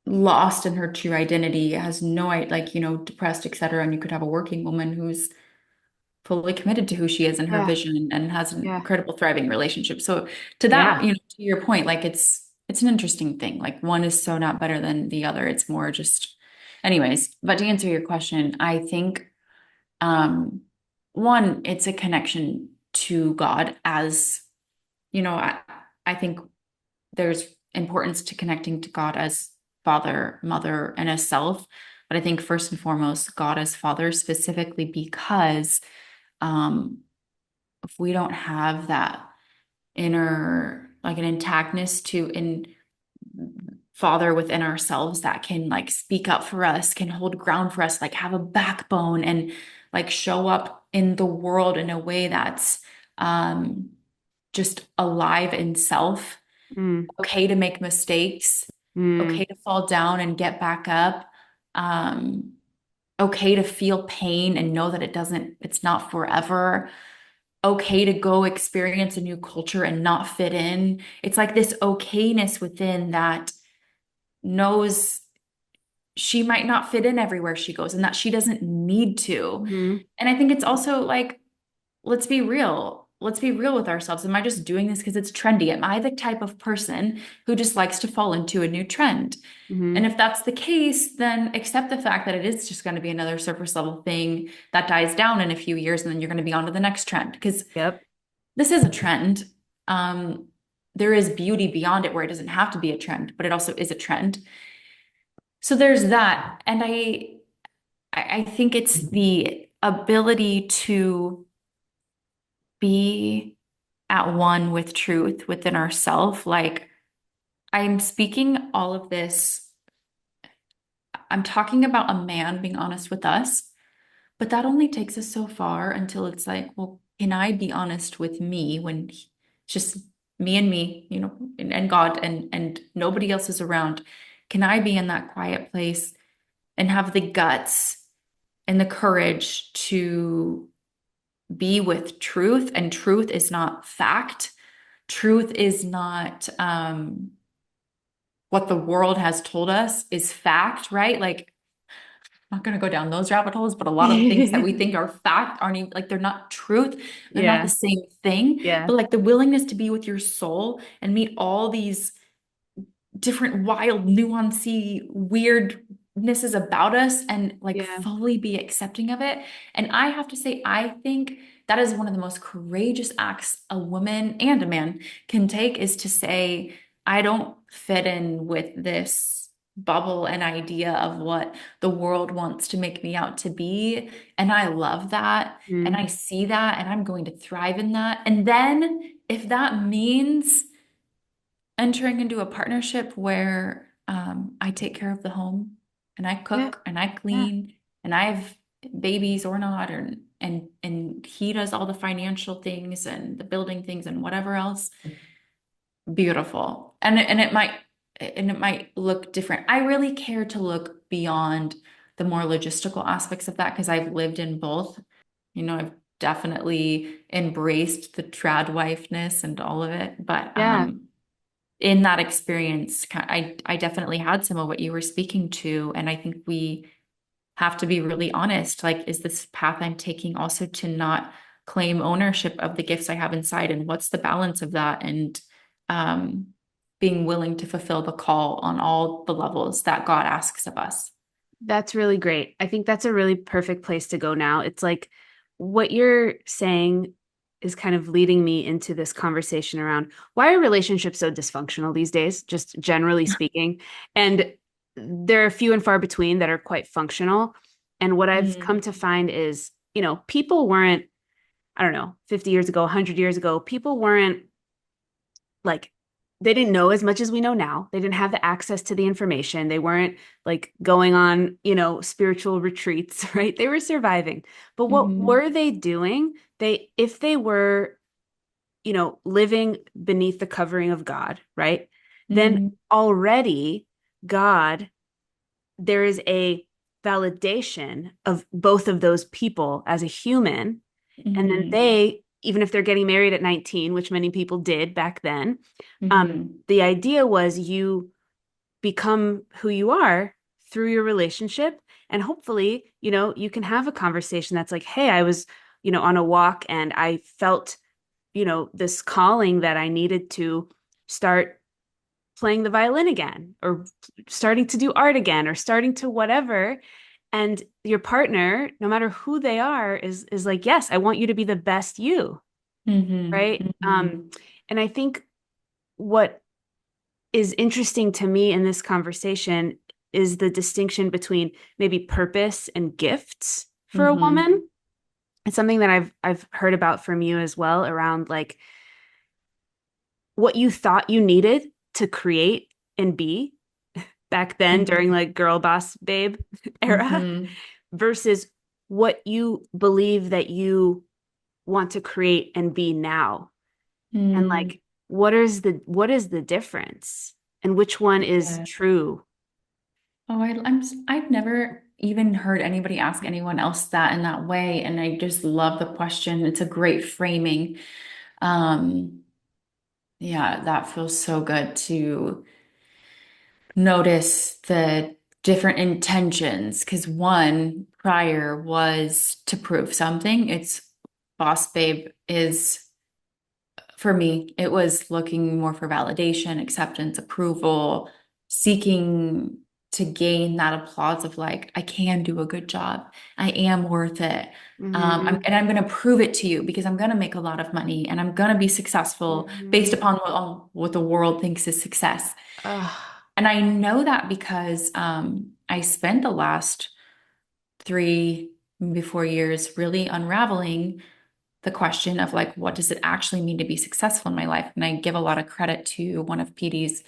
lost in her true identity, has no like, depressed, etc. And you could have a working woman who's fully committed to who she is and her Yeah. vision and has an Yeah. incredible thriving relationship. So to that, Yeah. to your point, like it's an interesting thing. Like one is so not better than the other. It's more just, Anyways, but to answer your question, I think um one, it's a connection to God as, you know, I think there's importance to connecting to God as father, mother, and as self. But I think first and foremost, God as father, specifically because um, if we don't have that inner, like an intactness to in father within ourselves that can like speak up for us, can hold ground for us, like have a backbone and like show up in the world in a way that's um, just alive in self, Mm, okay to make mistakes, mm, okay to fall down and get back up, um, okay to feel pain and know that it's not forever, okay to go experience a new culture and not fit in. It's like this okayness within that knows she might not fit in everywhere she goes and that she doesn't need to. mm, And I think it's also like, let's be real. Let's be real with ourselves. Am I just doing this because it's trendy? Am I the type of person who just likes to fall into a new trend? And mm. if that's the case, then accept the fact that it is just going to be another surface level thing that dies down in a few years, and then you're going to be on to the next trend because Yep. this is a trend. Um, there is beauty beyond it where it doesn't have to be a trend, but it also is a trend. So there's that. And I think it's the ability to be at one with truth within ourself. Like I'm speaking all of this, I'm talking about a man being honest with us, but that only takes us so far until it's like, well, can I be honest with me when it's just me, and God and nobody else is around? Can I be in that quiet place and have the guts and the courage to be with truth? And truth is not fact. Truth is not what the world has told us is fact, right? Like, I'm not going to go down those rabbit holes, but a lot of the things that we think are fact aren't even like they're not truth. They're not the Yeah. same thing. Yeah. But like the willingness to be with your soul and meet all these different wild, nuancy, weirdnesses about us and like Yeah. fully be accepting of it. And I have to say, I think that is one of the most courageous acts a woman and a man can take is to say, I don't fit in with this bubble and idea of what the world wants to make me out to be. And I love that. And Mm. I see that. And I'm going to thrive in that. And then if that means entering into a partnership where I take care of the home and I Yeah. cook and I Yeah. clean and I have babies or not, or and he does all the financial things and the building things and whatever else. Beautiful. And it might look different. I really care to look beyond the more logistical aspects of that because I've lived in both. I've definitely embraced the trad wifeness and all of it, but Yeah. in that experience, I definitely had some of what you were speaking to. And I think we have to be really honest. Like, is this path I'm taking also to not claim ownership of the gifts I have inside? And what's the balance of that? And um, being willing to fulfill the call on all the levels that God asks of us. That's really great. I think that's a really perfect place to go now. It's like what you're saying is kind of leading me into this conversation around why are relationships so dysfunctional these days, just generally speaking. And there are few and far between that are quite functional. And what I've come Mm, to find is, people weren't, I don't know, 50 years ago, 100 years ago, people weren't like they didn't know as much as we know now. They didn't have the access to the information. They weren't like going on, spiritual retreats, right? They were surviving. But what mhm, were they doing? If they were, living beneath the covering of God, right? Then mhm, already God, there is a validation of both of those people as a human. And then mhm, they, even if they're getting married at 19, which many people did back then, mhm, the idea was you become who you are through your relationship. And hopefully, you can have a conversation that's like, hey, I was, on a walk and I felt, this calling that I needed to start playing the violin again or starting to do art again or starting to whatever. And your partner, no matter who they are, is like, yes, I want you to be the best you, Mm-hmm. right? Mm-hmm. And I think what is interesting to me in this conversation is the distinction between maybe purpose and gifts for a Mm-hmm. woman. It's something that I've heard about from you as well around like what you thought you needed to create and be back then during like girl boss babe era Mm-hmm. versus what you believe that you want to create and be now. And Mm-hmm. like what is the difference and which one is Yeah. true? Oh, I've never even heard anybody ask anyone else that in that way, and I just love the question. It's a great framing. Um, yeah, that feels so good to notice the different intentions because one prior was to prove something. It's Boss Babe is for me, it was looking more for validation, acceptance, approval, seeking to gain that applause of like, I can do a good job. I am worth it. Mm-hmm. And I'm going to prove it to you because I'm going to make a lot of money and I'm going to be successful based Mm-hmm. upon what the world thinks is success. Ugh. And I know that because I spent the last 3, maybe 4 years really unraveling the question of like, what does it actually mean to be successful in my life? And I give a lot of credit to one of PD's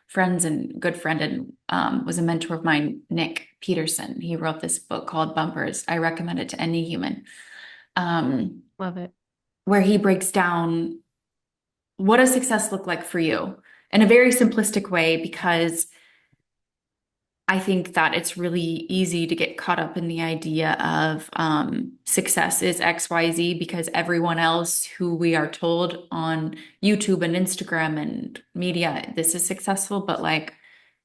friends and good friend and was a mentor of mine, Nick Peterson. He wrote this book called Bumpers. I recommend it to any human, um, Love it. where he breaks down what does success look like for you in a very simplistic way because I think that it's really easy to get caught up in the idea of success is XYZ because everyone else who we are told on YouTube and Instagram and media, this is successful. But like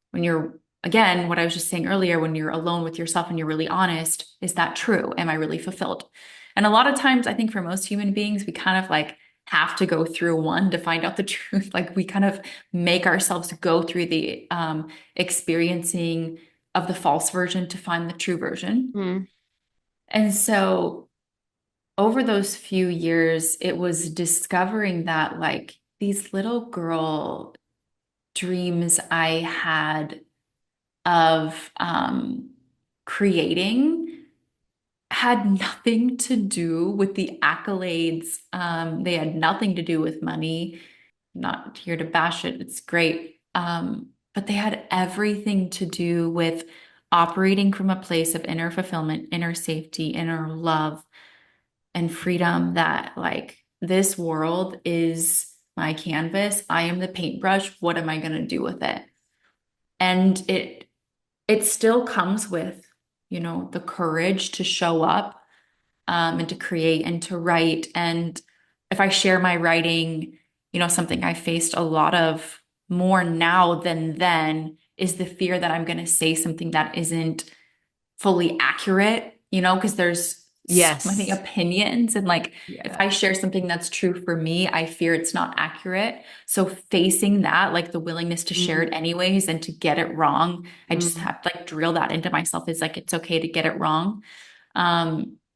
when you're, again, what I was just saying earlier, when you're alone with yourself and you're really honest, is that true? Am I really fulfilled? And a lot of times, I think for most human beings, we kind of like have to go through one to find out the truth. Like we kind of make ourselves go through the experiencing of the false version to find the true version. Mm-hmm. And so over those few years, it was discovering that like these little girl dreams I had of creating had nothing to do with the accolades. They had nothing to do with money. Not here to bash it, it's great. But they had everything to do with operating from a place of inner fulfillment, inner safety, inner love, and freedom that, like, this world is my canvas. I am the paintbrush. What am I going to do with it? And it still comes with, the courage to show up and to create and to write. And if I share my writing, something I faced a lot of more now than then is the fear that I'm going to say something that isn't fully accurate, because there's so many Yes. opinions. And like, if Yeah. I share something that's true for me, I fear it's not accurate. So facing that, like the willingness to share it Mm-hmm. anyways and to get it wrong, I just Mm-hmm. have to like drill that into myself is like, it's okay to get it wrong.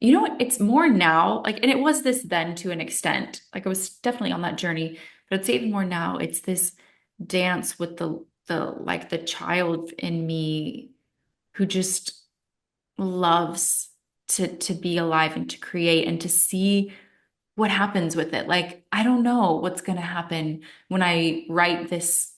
It's more now, like, and it was this then to an extent, like I was definitely on that journey, but it's even more now. It's this dance with the child in me who just loves to be alive and to create and to see what happens with it. Like, I don't know what's going to happen when I write this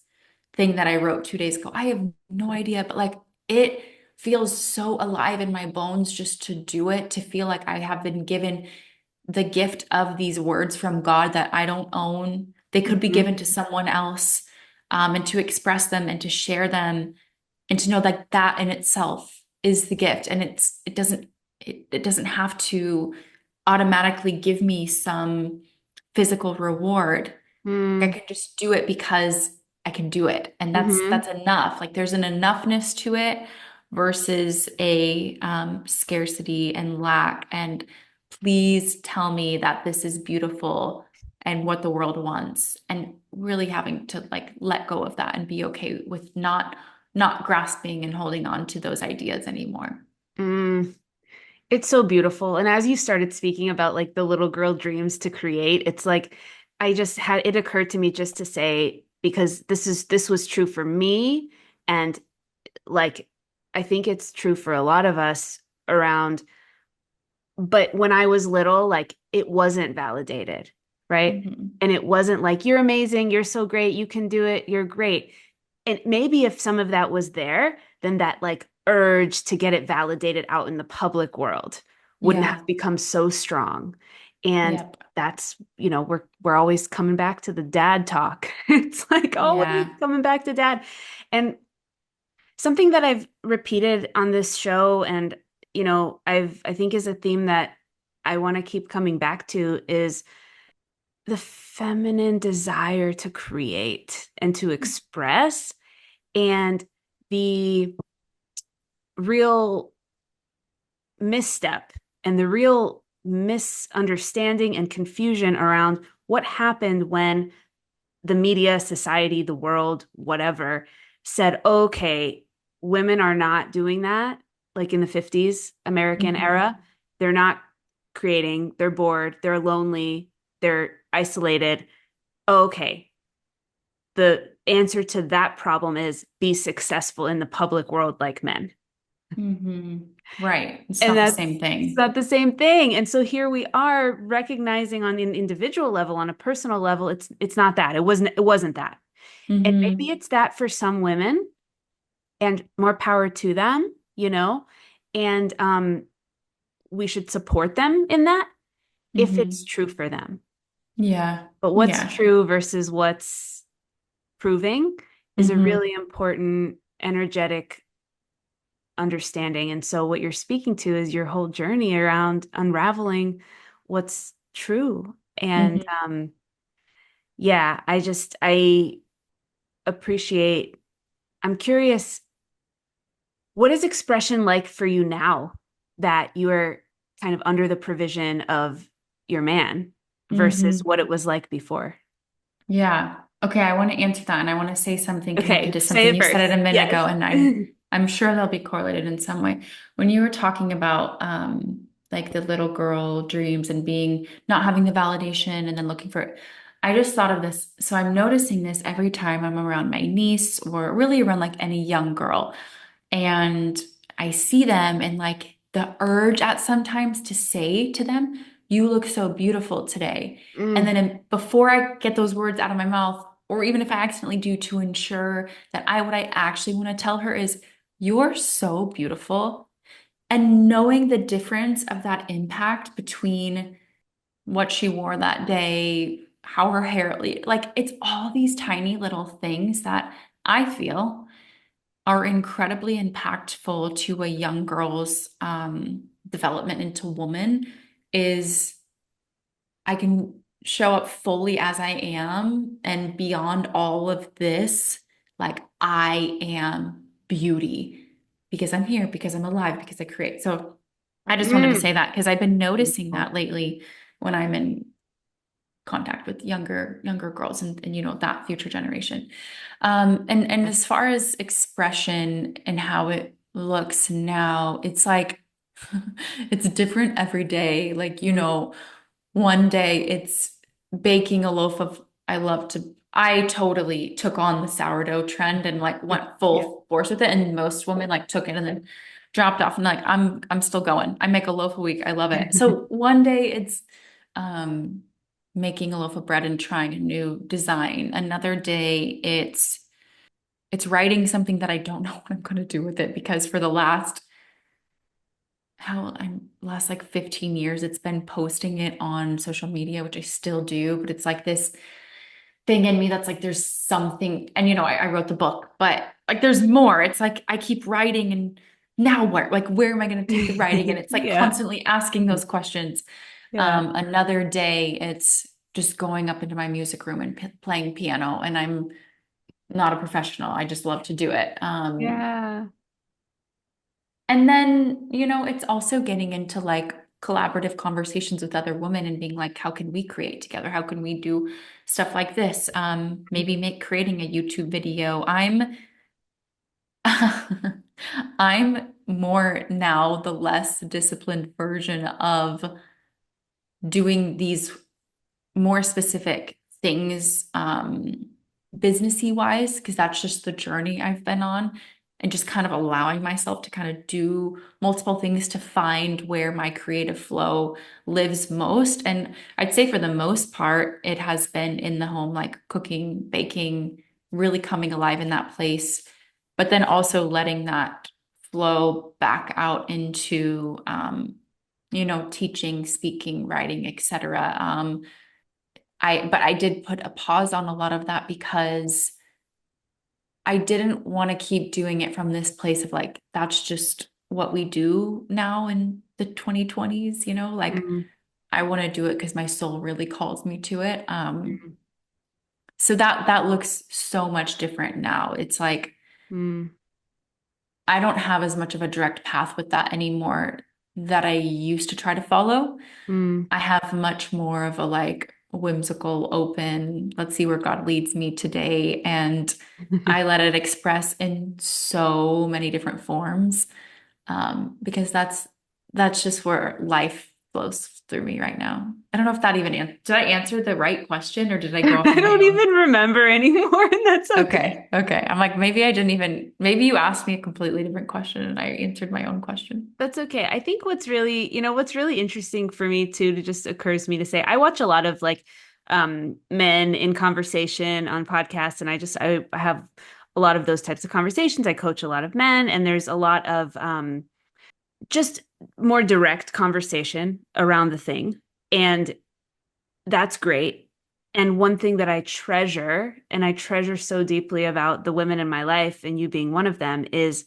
thing that I wrote 2 days ago. I have no idea, but like it feels so alive in my bones just to do it, to feel like I have been given the gift of these words from God that I don't own. They could be Mm-hmm. given to someone else, and to express them and to share them and to know like that in itself is the gift. And it doesn't have to automatically give me some physical reward. Like I can just do it because I can do it. And that's Mm-hmm. that's enough. Like there's an enoughness to it versus a scarcity and lack. And please tell me that this is beautiful and what the world wants, and really having to like let go of that and be okay with not grasping and holding on to those ideas anymore. Mm, it's so beautiful. And as you started speaking about like the little girl dreams to create, it's like I just had it occurred to me just to say, because this was true for me, and like I think it's true for a lot of us around, but when I was little, like it wasn't validated, right? Hmm. And it wasn't like, you're amazing, you're so great, you can do it, you're great. And maybe if some of that was there, then that like urge to get it validated out in the public world wouldn't have Yeah. become so strong. And Yep. that's, we're always coming back to the dad talk. It's like always Yeah. coming back to dad. And something that I've repeated on this show, and I think is a theme that I want to keep coming back to, is the feminine desire to create and to express, and the real misstep and the real misunderstanding and confusion around what happened when the media, society, the world, whatever, said, okay, women are not doing that, like in the 50s American Hmm. era. They're not creating, they're bored, they're lonely, they're isolated. Okay, the answer to that problem is be successful in the public world like men. Hmm. Right. It's And not the that's same thing. not the same thing. And so here we are recognizing on an individual level, on a personal level, it's not that. It wasn't that. And maybe Hmm. it's that for some women, and more power to them, and we should support them in that if it's Hmm. true for them. Yeah. But what's Yeah. true versus what's proving is a Hmm. really important energetic understanding. And so what you're speaking to is your whole journey around unraveling what's true. And Hmm. yeah, I appreciate, I'm curious, what is expression like for you now that you are kind of under the provision of your man versus Hmm. what it was like before? Yeah. Okay, I want to answer that and I want to say something connected Okay, to say something it you said first. it a minute Yes. ago, and I'm sure they'll be correlated in some way. When you were talking about like the little girl dreams and being not having the validation and then looking for it, I just thought of this. So I'm noticing this every time I'm around my niece or really around like any young girl. And I see them and like the urge at sometimes to say to them, "You look so beautiful today." And Mm, then before I get those words out of my mouth, or even if I accidentally do, to ensure that what I actually want to tell her is, "You're so beautiful." And knowing the difference of that impact between what she wore that day, how her hair, like it's all these tiny little things that I feel are incredibly impactful to a young girl's development into woman is I can show up fully as I am and beyond all of this, like I am beauty because I'm here, because I'm alive, because I create. So I just wanted to mm. say that because I've been noticing Beautiful. that lately when I'm in contact with younger girls and that future generation. And as far as expression and how it looks now, it's like it's different every day. Like, Mm, one day it's baking a loaf of, I totally took on the sourdough trend and like went yeah. full force with it. And most women like took it and then dropped off and like, I'm still going. I make a loaf a week. I love it. So one day it's um making a loaf of bread and trying a new design. Another day it's writing something that I don't know what I'm going to do with it because for the last like 15 years it's been posting it on social media, which I still do, but it's like this thing in me that's like there's something, and I wrote the book, but like there's more. It's like I keep writing and now what? Like where am I going to take the writing? And it's like Yeah. constantly asking those questions. Yeah. Another day it's just going up into my music room and playing piano, and I'm not a professional. I just love to do it. Yeah. And then, it's also getting into like collaborative conversations with other women and being like, how can we create together? How can we do stuff like this? Maybe make creating a YouTube video. I'm more now the less disciplined version of doing these more specific things, businessy wise, because that's just the journey I've been on, and just kind of allowing myself to kind of do multiple things to find where my creative flow lives most. And I'd say for the most part, it has been in the home, like cooking, baking, really coming alive in that place, but then also letting that flow back out into, teaching, speaking, writing, etc. But I did put a pause on a lot of that because I didn't want to keep doing it from this place of like, that's just what we do now in the 2020s, like Mm, I want to do it because my soul really calls me to it. mm, So that looks so much different now. It's like mm, I don't have as much of a direct path with that anymore that I used to try to follow. mm. I have much more of a like whimsical, open, let's see where God leads me today. And I let it express in so many different forms, because that's just where life flows through me right now. I don't know if that even did I answer the right question or did I go off I on my don't own? even remember anymore, and that's okay. Okay, okay. I'm like, maybe I didn't even, maybe you asked me a completely different question and I answered my own question. That's okay. I think what's really interesting for me too, to just occurs to me to say, I watch a lot of like men in conversation on podcasts, and I have a lot of those types of conversations. I coach a lot of men, and there's a lot of just more direct conversation around the thing. And that's great. And one thing that I treasure, and I treasure so deeply about the women in my life, and you being one of them, is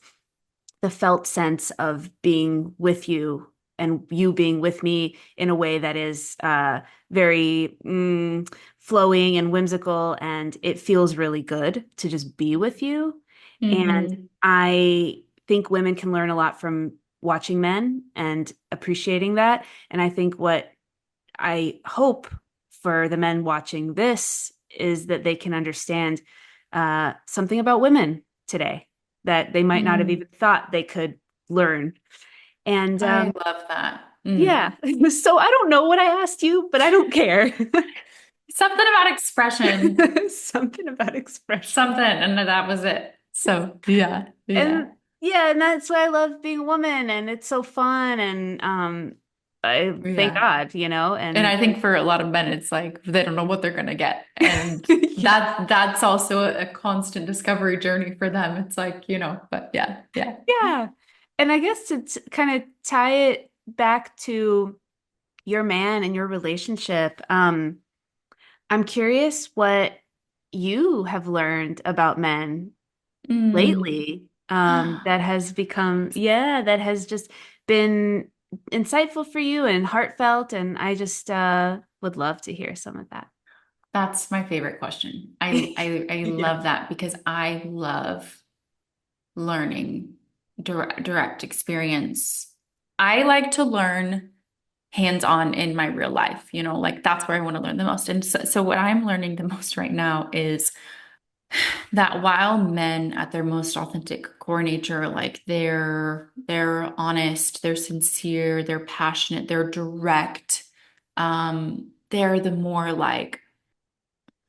the felt sense of being with you and you being with me in a way that is very flowing and whimsical. And it feels really good to just be with you. And Hmm. I think women can learn a lot from watching men and appreciating that. And I think what I hope for the men watching this is that they can understand something about women today that they might not have even thought they could learn. And I love that. yeah, so I don't know what I asked you, but I don't care. Something about expression, Something about expression. something, and that was it. So, yeah, yeah, And yeah, and that's why I love being a woman, and it's so fun. And I thank yeah. God, And and I think for a lot of men, it's like they don't know what they're gonna get, and yeah. that's also a constant discovery journey for them. It's like, but yeah, yeah. Yeah. And I guess to kind of tie it back to your man and your relationship, I'm curious what you have learned about men Mm. lately, that has become, yeah, that has just been insightful for you and heartfelt. And I just would love to hear some of that. That's my favorite question. I Yeah. love that because I love learning direct experience. I like to learn hands-on in my real life, like that's where I want to learn the most. And so what I'm learning the most right now is that while men at their most authentic core nature, like they're honest, they're sincere, they're passionate, they're direct, they're the more like,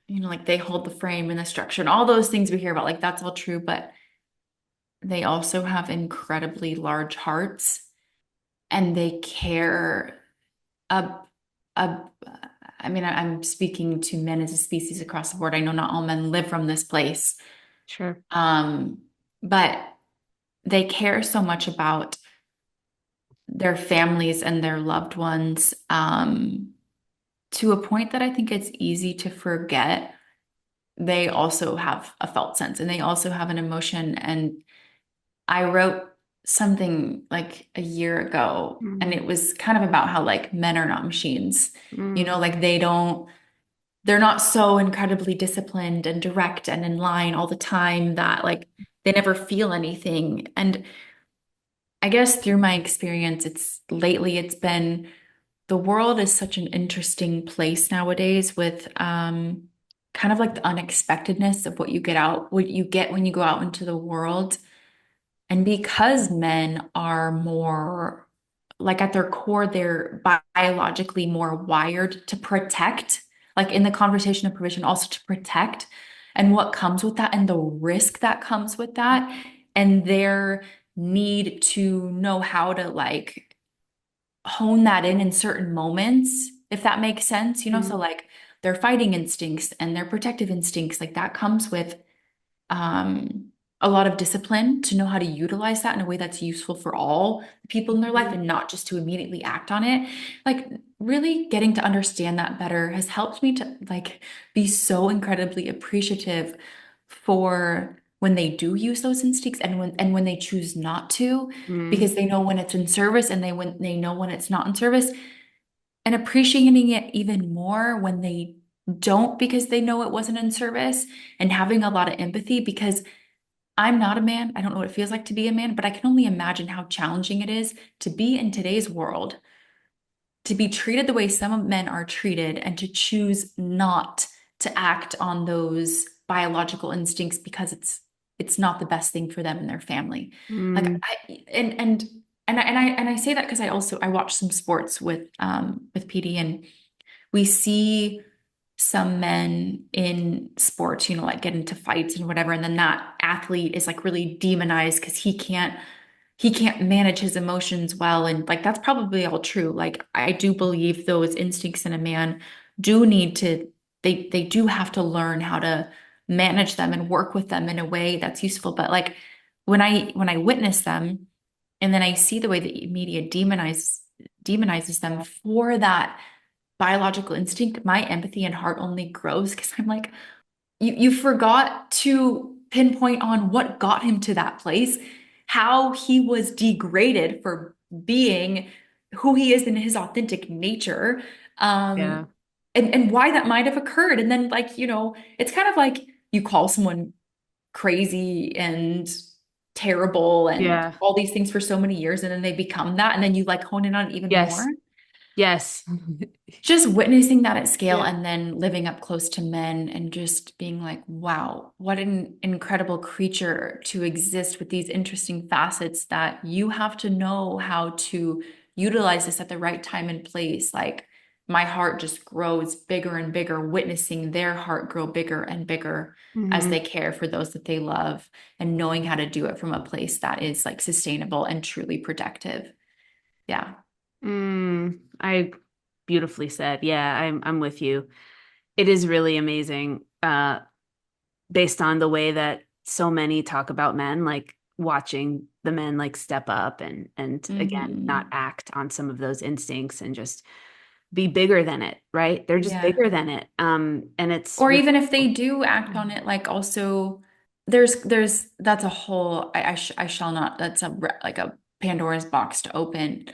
like they hold the frame and the structure and all those things we hear about, like that's all true, but they also have incredibly large hearts and they care ab ab I mean, I'm speaking to men as a species across the board. I know not all men live from this place. Sure. Um, but they care so much about their families and their loved ones, to a point that I think it's easy to forget. They also have a felt sense and they also have an emotion. And I wrote something like a year ago, and Mm, it was kind of about how like men are not machines, mm, like they're not so incredibly disciplined and direct and in line all the time that like they never feel anything. And I guess through my experience, it's been the world is such an interesting place nowadays with kind of like the unexpectedness of what you get when you go out into the world. And because men are more, like at their core, they're biologically more wired to protect, like in the conversation of provision, also to protect, and what comes with that and the risk that comes with that, and their need to know how to like hone that in certain moments, if that makes sense, you know? So Mhm. like their fighting instincts and their protective instincts, like that comes with um, a lot of discipline to know how to utilize that in a way that's useful for all people in their life and not just to immediately act on it. Like really getting to understand that better has helped me to like be so incredibly appreciative for when they do use those instincts and when they choose not to, Mm. because they know when it's in service and they know when it's not in service, and appreciating it even more when they don't because they know it wasn't in service, and having a lot of empathy because I'm not a man. I don't know what it feels like to be a man, but I can only imagine how challenging it is to be in today's world, to be treated the way some men are treated, and to choose not to act on those biological instincts because it's not the best thing for them and their family. Like Mm. I say that because I watch some sports with PD, and we see some men in sports, you know, like get into fights and whatever, and then that athlete is like really demonized because he can't manage his emotions well. And like that's probably all true. Like I do believe those instincts in a man do need to they do have to learn how to manage them and work with them in a way that's useful. But like when I witness them and then I see the way that media demonizes them for that biological instinct, my empathy and heart only grows because I'm like, you forgot to pinpoint on what got him to that place, how he was degraded for being who he is in his authentic nature, Yeah. and why that might have occurred. And then, like, you know, it's kind of like you call someone crazy and terrible and Yeah. all these things for so many years, and then they become that, and then you like hone in on it even more. Yes. Yes. Just witnessing that at scale Yeah. and then living up close to men and just being like, wow, what an incredible creature to exist with these interesting facets that you have to know how to utilize this at the right time and place. Like my heart just grows bigger and bigger, witnessing their heart grow bigger and bigger as Hmm. they care for those that they love and knowing how to do it from a place that is like sustainable and truly protective. Yeah. I beautifully said. Yeah, I'm with you. It is really amazing, based on the way that so many talk about men, like watching the men like step up and again not Hmm. act on some of those instincts and just be bigger than it, right? They're just Yeah. bigger than it. And it's Or really even if they cool. do act on it, like also there's that's a whole I shall not, that's like a Pandora's box to open.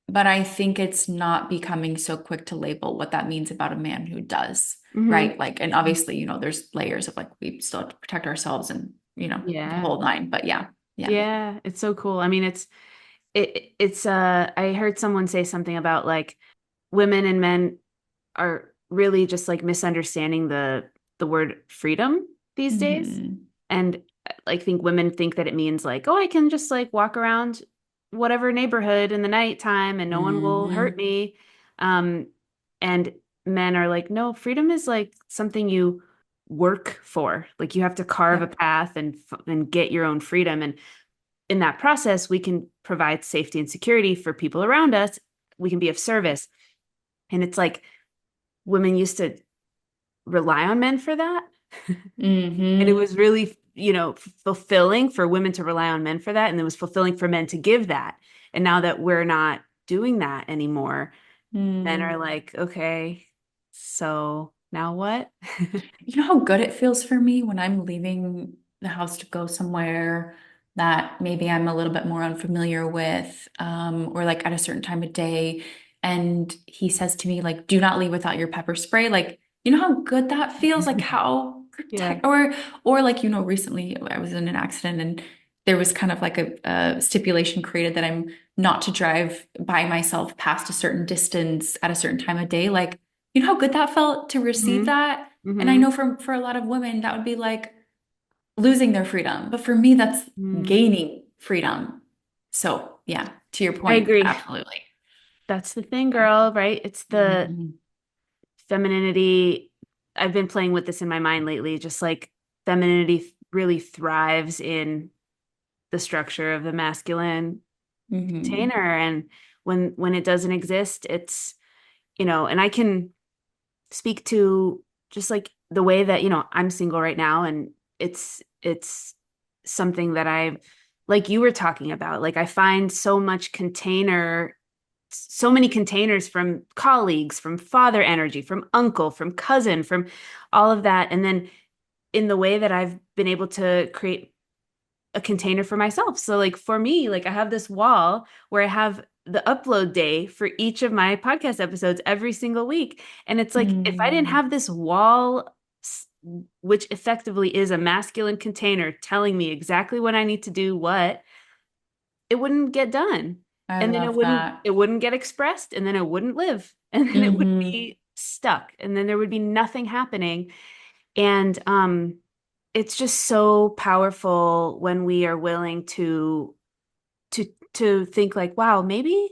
But I think it's not becoming so quick to label what that means about a man who does, Hmm. right? Like, and obviously, you know, there's layers of like we still have to protect ourselves and, you know, the Yeah. whole nine. But yeah, yeah. Yeah, it's so cool. I mean, it's I heard someone say something about like women and men are really just like misunderstanding the word freedom these days. Hmm. And like think women think that it means like, oh, I can just like walk around whatever neighborhood in the nighttime and no one will hurt Hmm. me. Um, and men are like, no, freedom is like something you work for. Like you have to carve a Yep. path and get your own freedom. And in that process, we can provide safety and security for people around us. We can be of service. And it's like women used to rely on men for that. And it Hmm. was really, fulfilling for women to rely on men for that. And it was fulfilling for men to give that. And now that we're not doing that anymore, men are Mm. like, okay, so now what? You know how good it feels for me when I'm leaving the house to go somewhere that maybe I'm a little bit more unfamiliar with, or like at a certain time of day, and he says to me, like, do not leave without your pepper spray. Like, you know how good that feels? Like how Yeah. protect or like, you know, recently I was in an accident and there was kind of like a stipulation created that I'm not to drive by myself past a certain distance at a certain time of day. Like, you know how good that felt to receive Hmm. that? And I Hmm. know for a lot of women, that would be like losing their freedom. But for me, that's Hmm. gaining freedom. So yeah, to your I point, agree. absolutely. That's the thing, girl, right? It's the Mhm. femininity. I've been playing with this in my mind lately, just like femininity really thrives in the structure of the masculine Mhm. container. And when it doesn't exist, it's, and I can speak to just like the way that, I'm single right now, and it's something that I've, like you were talking about, like I find so many containers from colleagues, from father energy, from uncle, from cousin, from all of that. And then in the way that I've been able to create a container for myself. So like for me, like I have this wall where I have the upload day for each of my podcast episodes every single week. And it's like if I didn't Mm. have this wall, which effectively is a masculine container telling me exactly what I need to do, it wouldn't get done. I And then it love wouldn't that. it wouldn't get expressed, and then it wouldn't live. And then it would Hmm. be stuck, and then there would be nothing happening. And it's just so powerful when we are willing to to think like, wow, maybe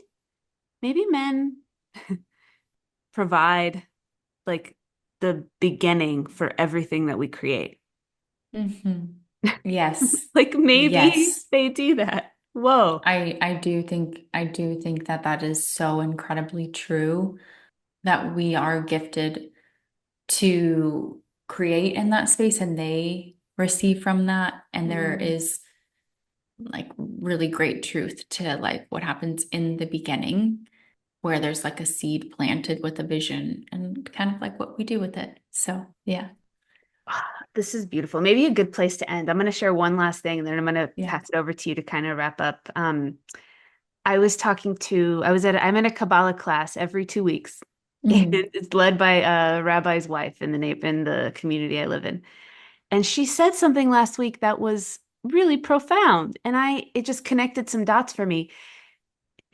men provide like the beginning for everything that we create. Hmm. Yes. Like maybe Yes. they do that. Whoa. I do think that that is so incredibly true that we are gifted to create in that space and they receive from that. And there Mm. is like really great truth to like what happens in the beginning, where there's like a seed planted with a vision and kind of like what we do with it. So, yeah. This is beautiful. Maybe a good place to end. I'm going to share one last thing, and then I'm going to Yeah. pass it over to you to kind of wrap up. I'm in a Kabbalah class every 2 weeks. And Mm. it's led by a rabbi's wife in the community I live in. And she said something last week that was really profound. And it just connected some dots for me.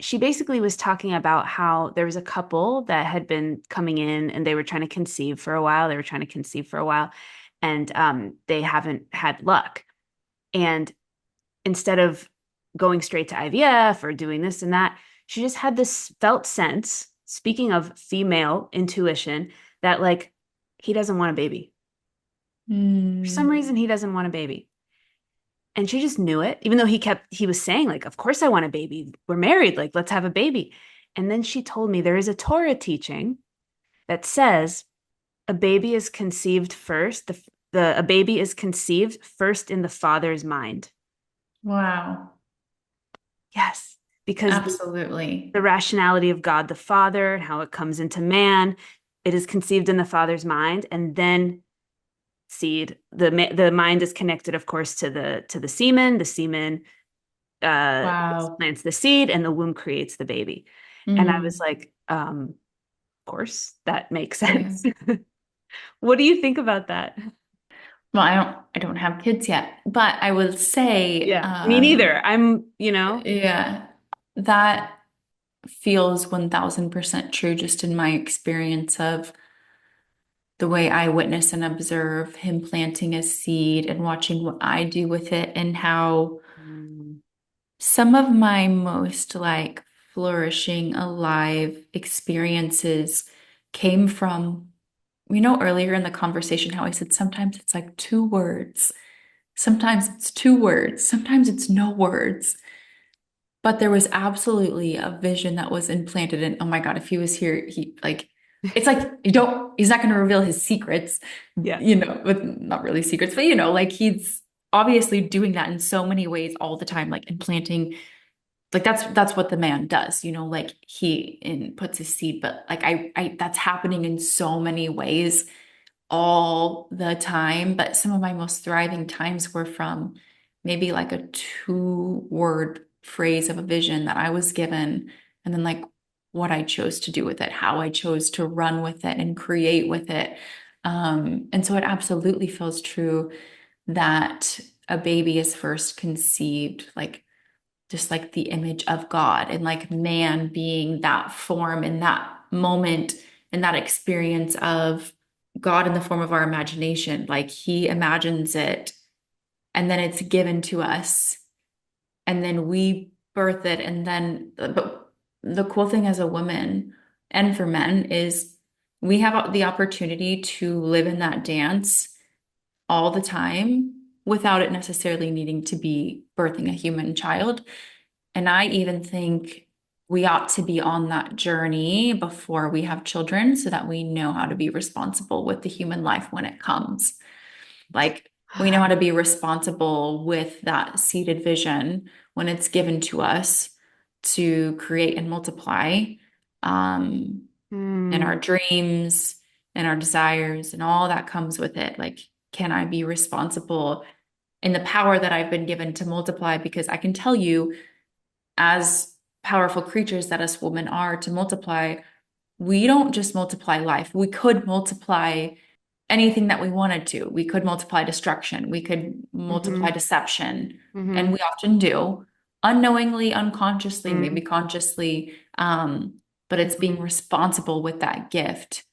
She basically was talking about how there was a couple that had been coming in and they were trying to conceive for a while. They were trying to conceive for a while, and they haven't had luck. And instead of going straight to IVF or doing this and that, she just had this felt sense, speaking of female intuition, that like he doesn't want a baby. For some Mm. reason, he doesn't want a baby. And she just knew it, even though he was saying, like, of course I want a baby. We're married, like, let's have a baby. And then she told me there is a Torah teaching that says a baby is conceived first, a baby is conceived first in the father's mind. Wow. Yes, because Absolutely. the rationality of God the Father and how it comes into man, it is conceived in the father's mind, and then seed. The mind is connected, of course, to the semen. The semen Wow. plants the seed, and the womb creates the baby. And I was Mm. like, of course, that makes Yeah. sense. What do you think about that? Well, I don't have kids yet, but I will say, Yeah, me neither. yeah, that feels 1000% true just in my experience of the way I witness and observe him planting a seed and watching what I do with it and how Mm. some of my most like flourishing, alive experiences came from, earlier in the conversation, how I said sometimes it's like two words, sometimes it's two words, sometimes it's no words. But there was absolutely a vision that was implanted in, oh my God, if he was here, it's like, he's not going to reveal his secrets, Yeah. with not really secrets, but like he's obviously doing that in so many ways all the time, like implanting, like that's what the man does, like puts his seed, but like that's happening in so many ways all the time, but some of my most thriving times were from maybe like a two-word phrase of a vision that I was given, and then like what I chose to do with it, how I chose to run with it and create with it. And so it absolutely feels true that a baby is first conceived, like just like the image of God and like man being that form in that moment and that experience of God in the form of our imagination. Like he imagines it and then it's given to us and then we birth it. And then, but the cool thing as a woman and for men is we have the opportunity to live in that dance all the time without it necessarily needing to be birthing a human child. And I even think we ought to be on that journey before we have children so that we know how to be responsible with the human life when it comes. Like we know how to be responsible with that seeded vision when it's given to us to create and multiply in Mm, our dreams and our desires and all that comes with it. Like, can I be responsible in the power that I've been given to multiply? Because I can tell you, as powerful creatures that us women are to multiply, we don't just multiply life. We could multiply anything that we wanted to. We could multiply destruction. We could multiply mm-hmm, deception. And mm-hmm, we often do, unknowingly, unconsciously, maybe mm, consciously. But it's being mm-hmm. responsible with that gift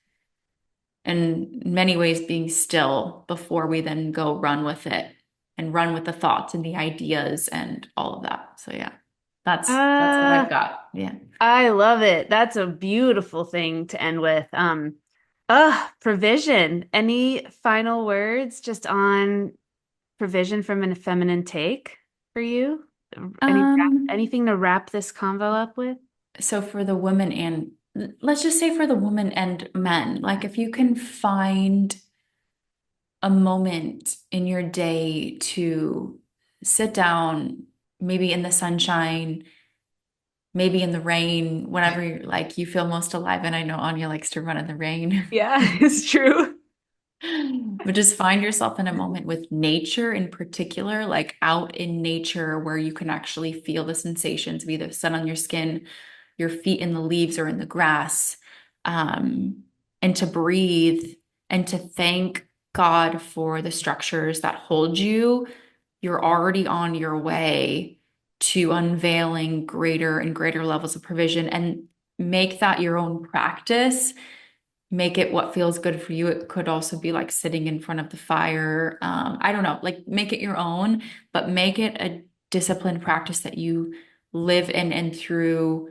and in many ways being still before we then go run with it and run with the thoughts and the ideas and all of that. So yeah, that's what I've Ah, got. Yeah. I love it. That's a beautiful thing to end with. Provision. Any final words just on provision from a feminine take for you? Um, Anything to wrap this convo up with? so for the women and let's just say for the women and men, like if you can find a moment in your day to sit down, maybe in the sunshine, maybe in the rain, whenever you're like you feel most alive. And I know Anya likes to run in the rain. Yeah, it's true. But just find yourself in a moment with nature in particular, like out in nature where you can actually feel the sensations of either sun on your skin, your feet in the leaves or in the grass, um, and to breathe and to thank God for the structures that hold you. You're already on your way to unveiling greater and greater levels of provision and make that your own practice, make it what feels good for you. It could also be like sitting in front of the fire. I don't know, like make it your own, but make it a disciplined practice that you live in and through,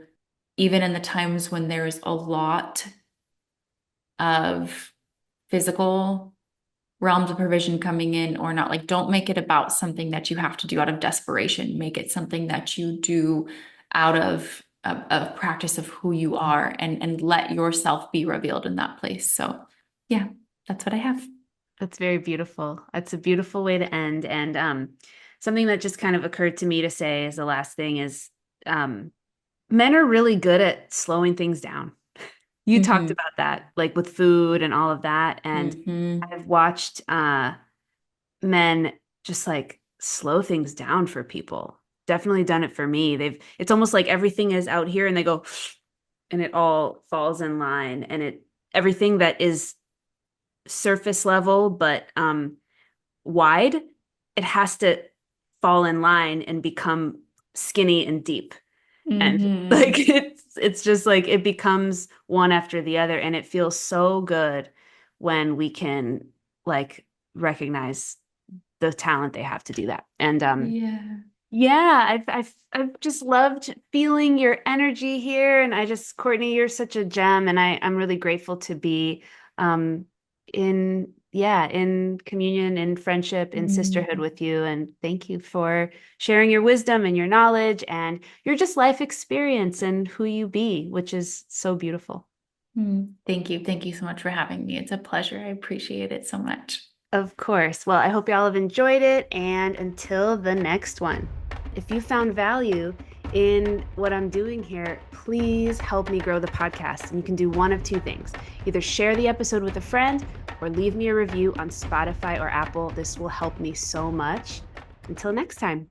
even in the times when there's a lot of physical realms of provision coming in or not. Like, don't make it about something that you have to do out of desperation. Make it something that you do out of a practice of who you are and let yourself be revealed in that place. So, yeah, that's what I have. That's very beautiful. That's a beautiful way to end. And something that just kind of occurred to me to say as the last thing is um, men are really good at slowing things down. You talked Hmm. about that, like with food and all of that. And Hmm. I've watched men just like slow things down for people. Definitely done it for me. It's almost like everything is out here and they go, and it all falls in line. And everything that is surface level, but wide, it has to fall in line and become skinny and deep. And like Hmm. it's just like it becomes one after the other and it feels so good when we can like recognize the talent they have to do that. And Yeah. yeah, I've just loved feeling your energy here. And Courtney, you're such a gem. And I'm really grateful to be um in communion, in friendship, in sisterhood Mhm. with you. And thank you for sharing your wisdom and your knowledge and your just life experience and who you be, which is so beautiful. Thank you. Thank you so much for having me. It's a pleasure. I appreciate it so much. Of course. Well, I hope y'all have enjoyed it. And until the next one, if you found value in what I'm doing here, please help me grow the podcast. And you can do one of two things: either share the episode with a friend or leave me a review on Spotify or Apple. This will help me so much. Until next time.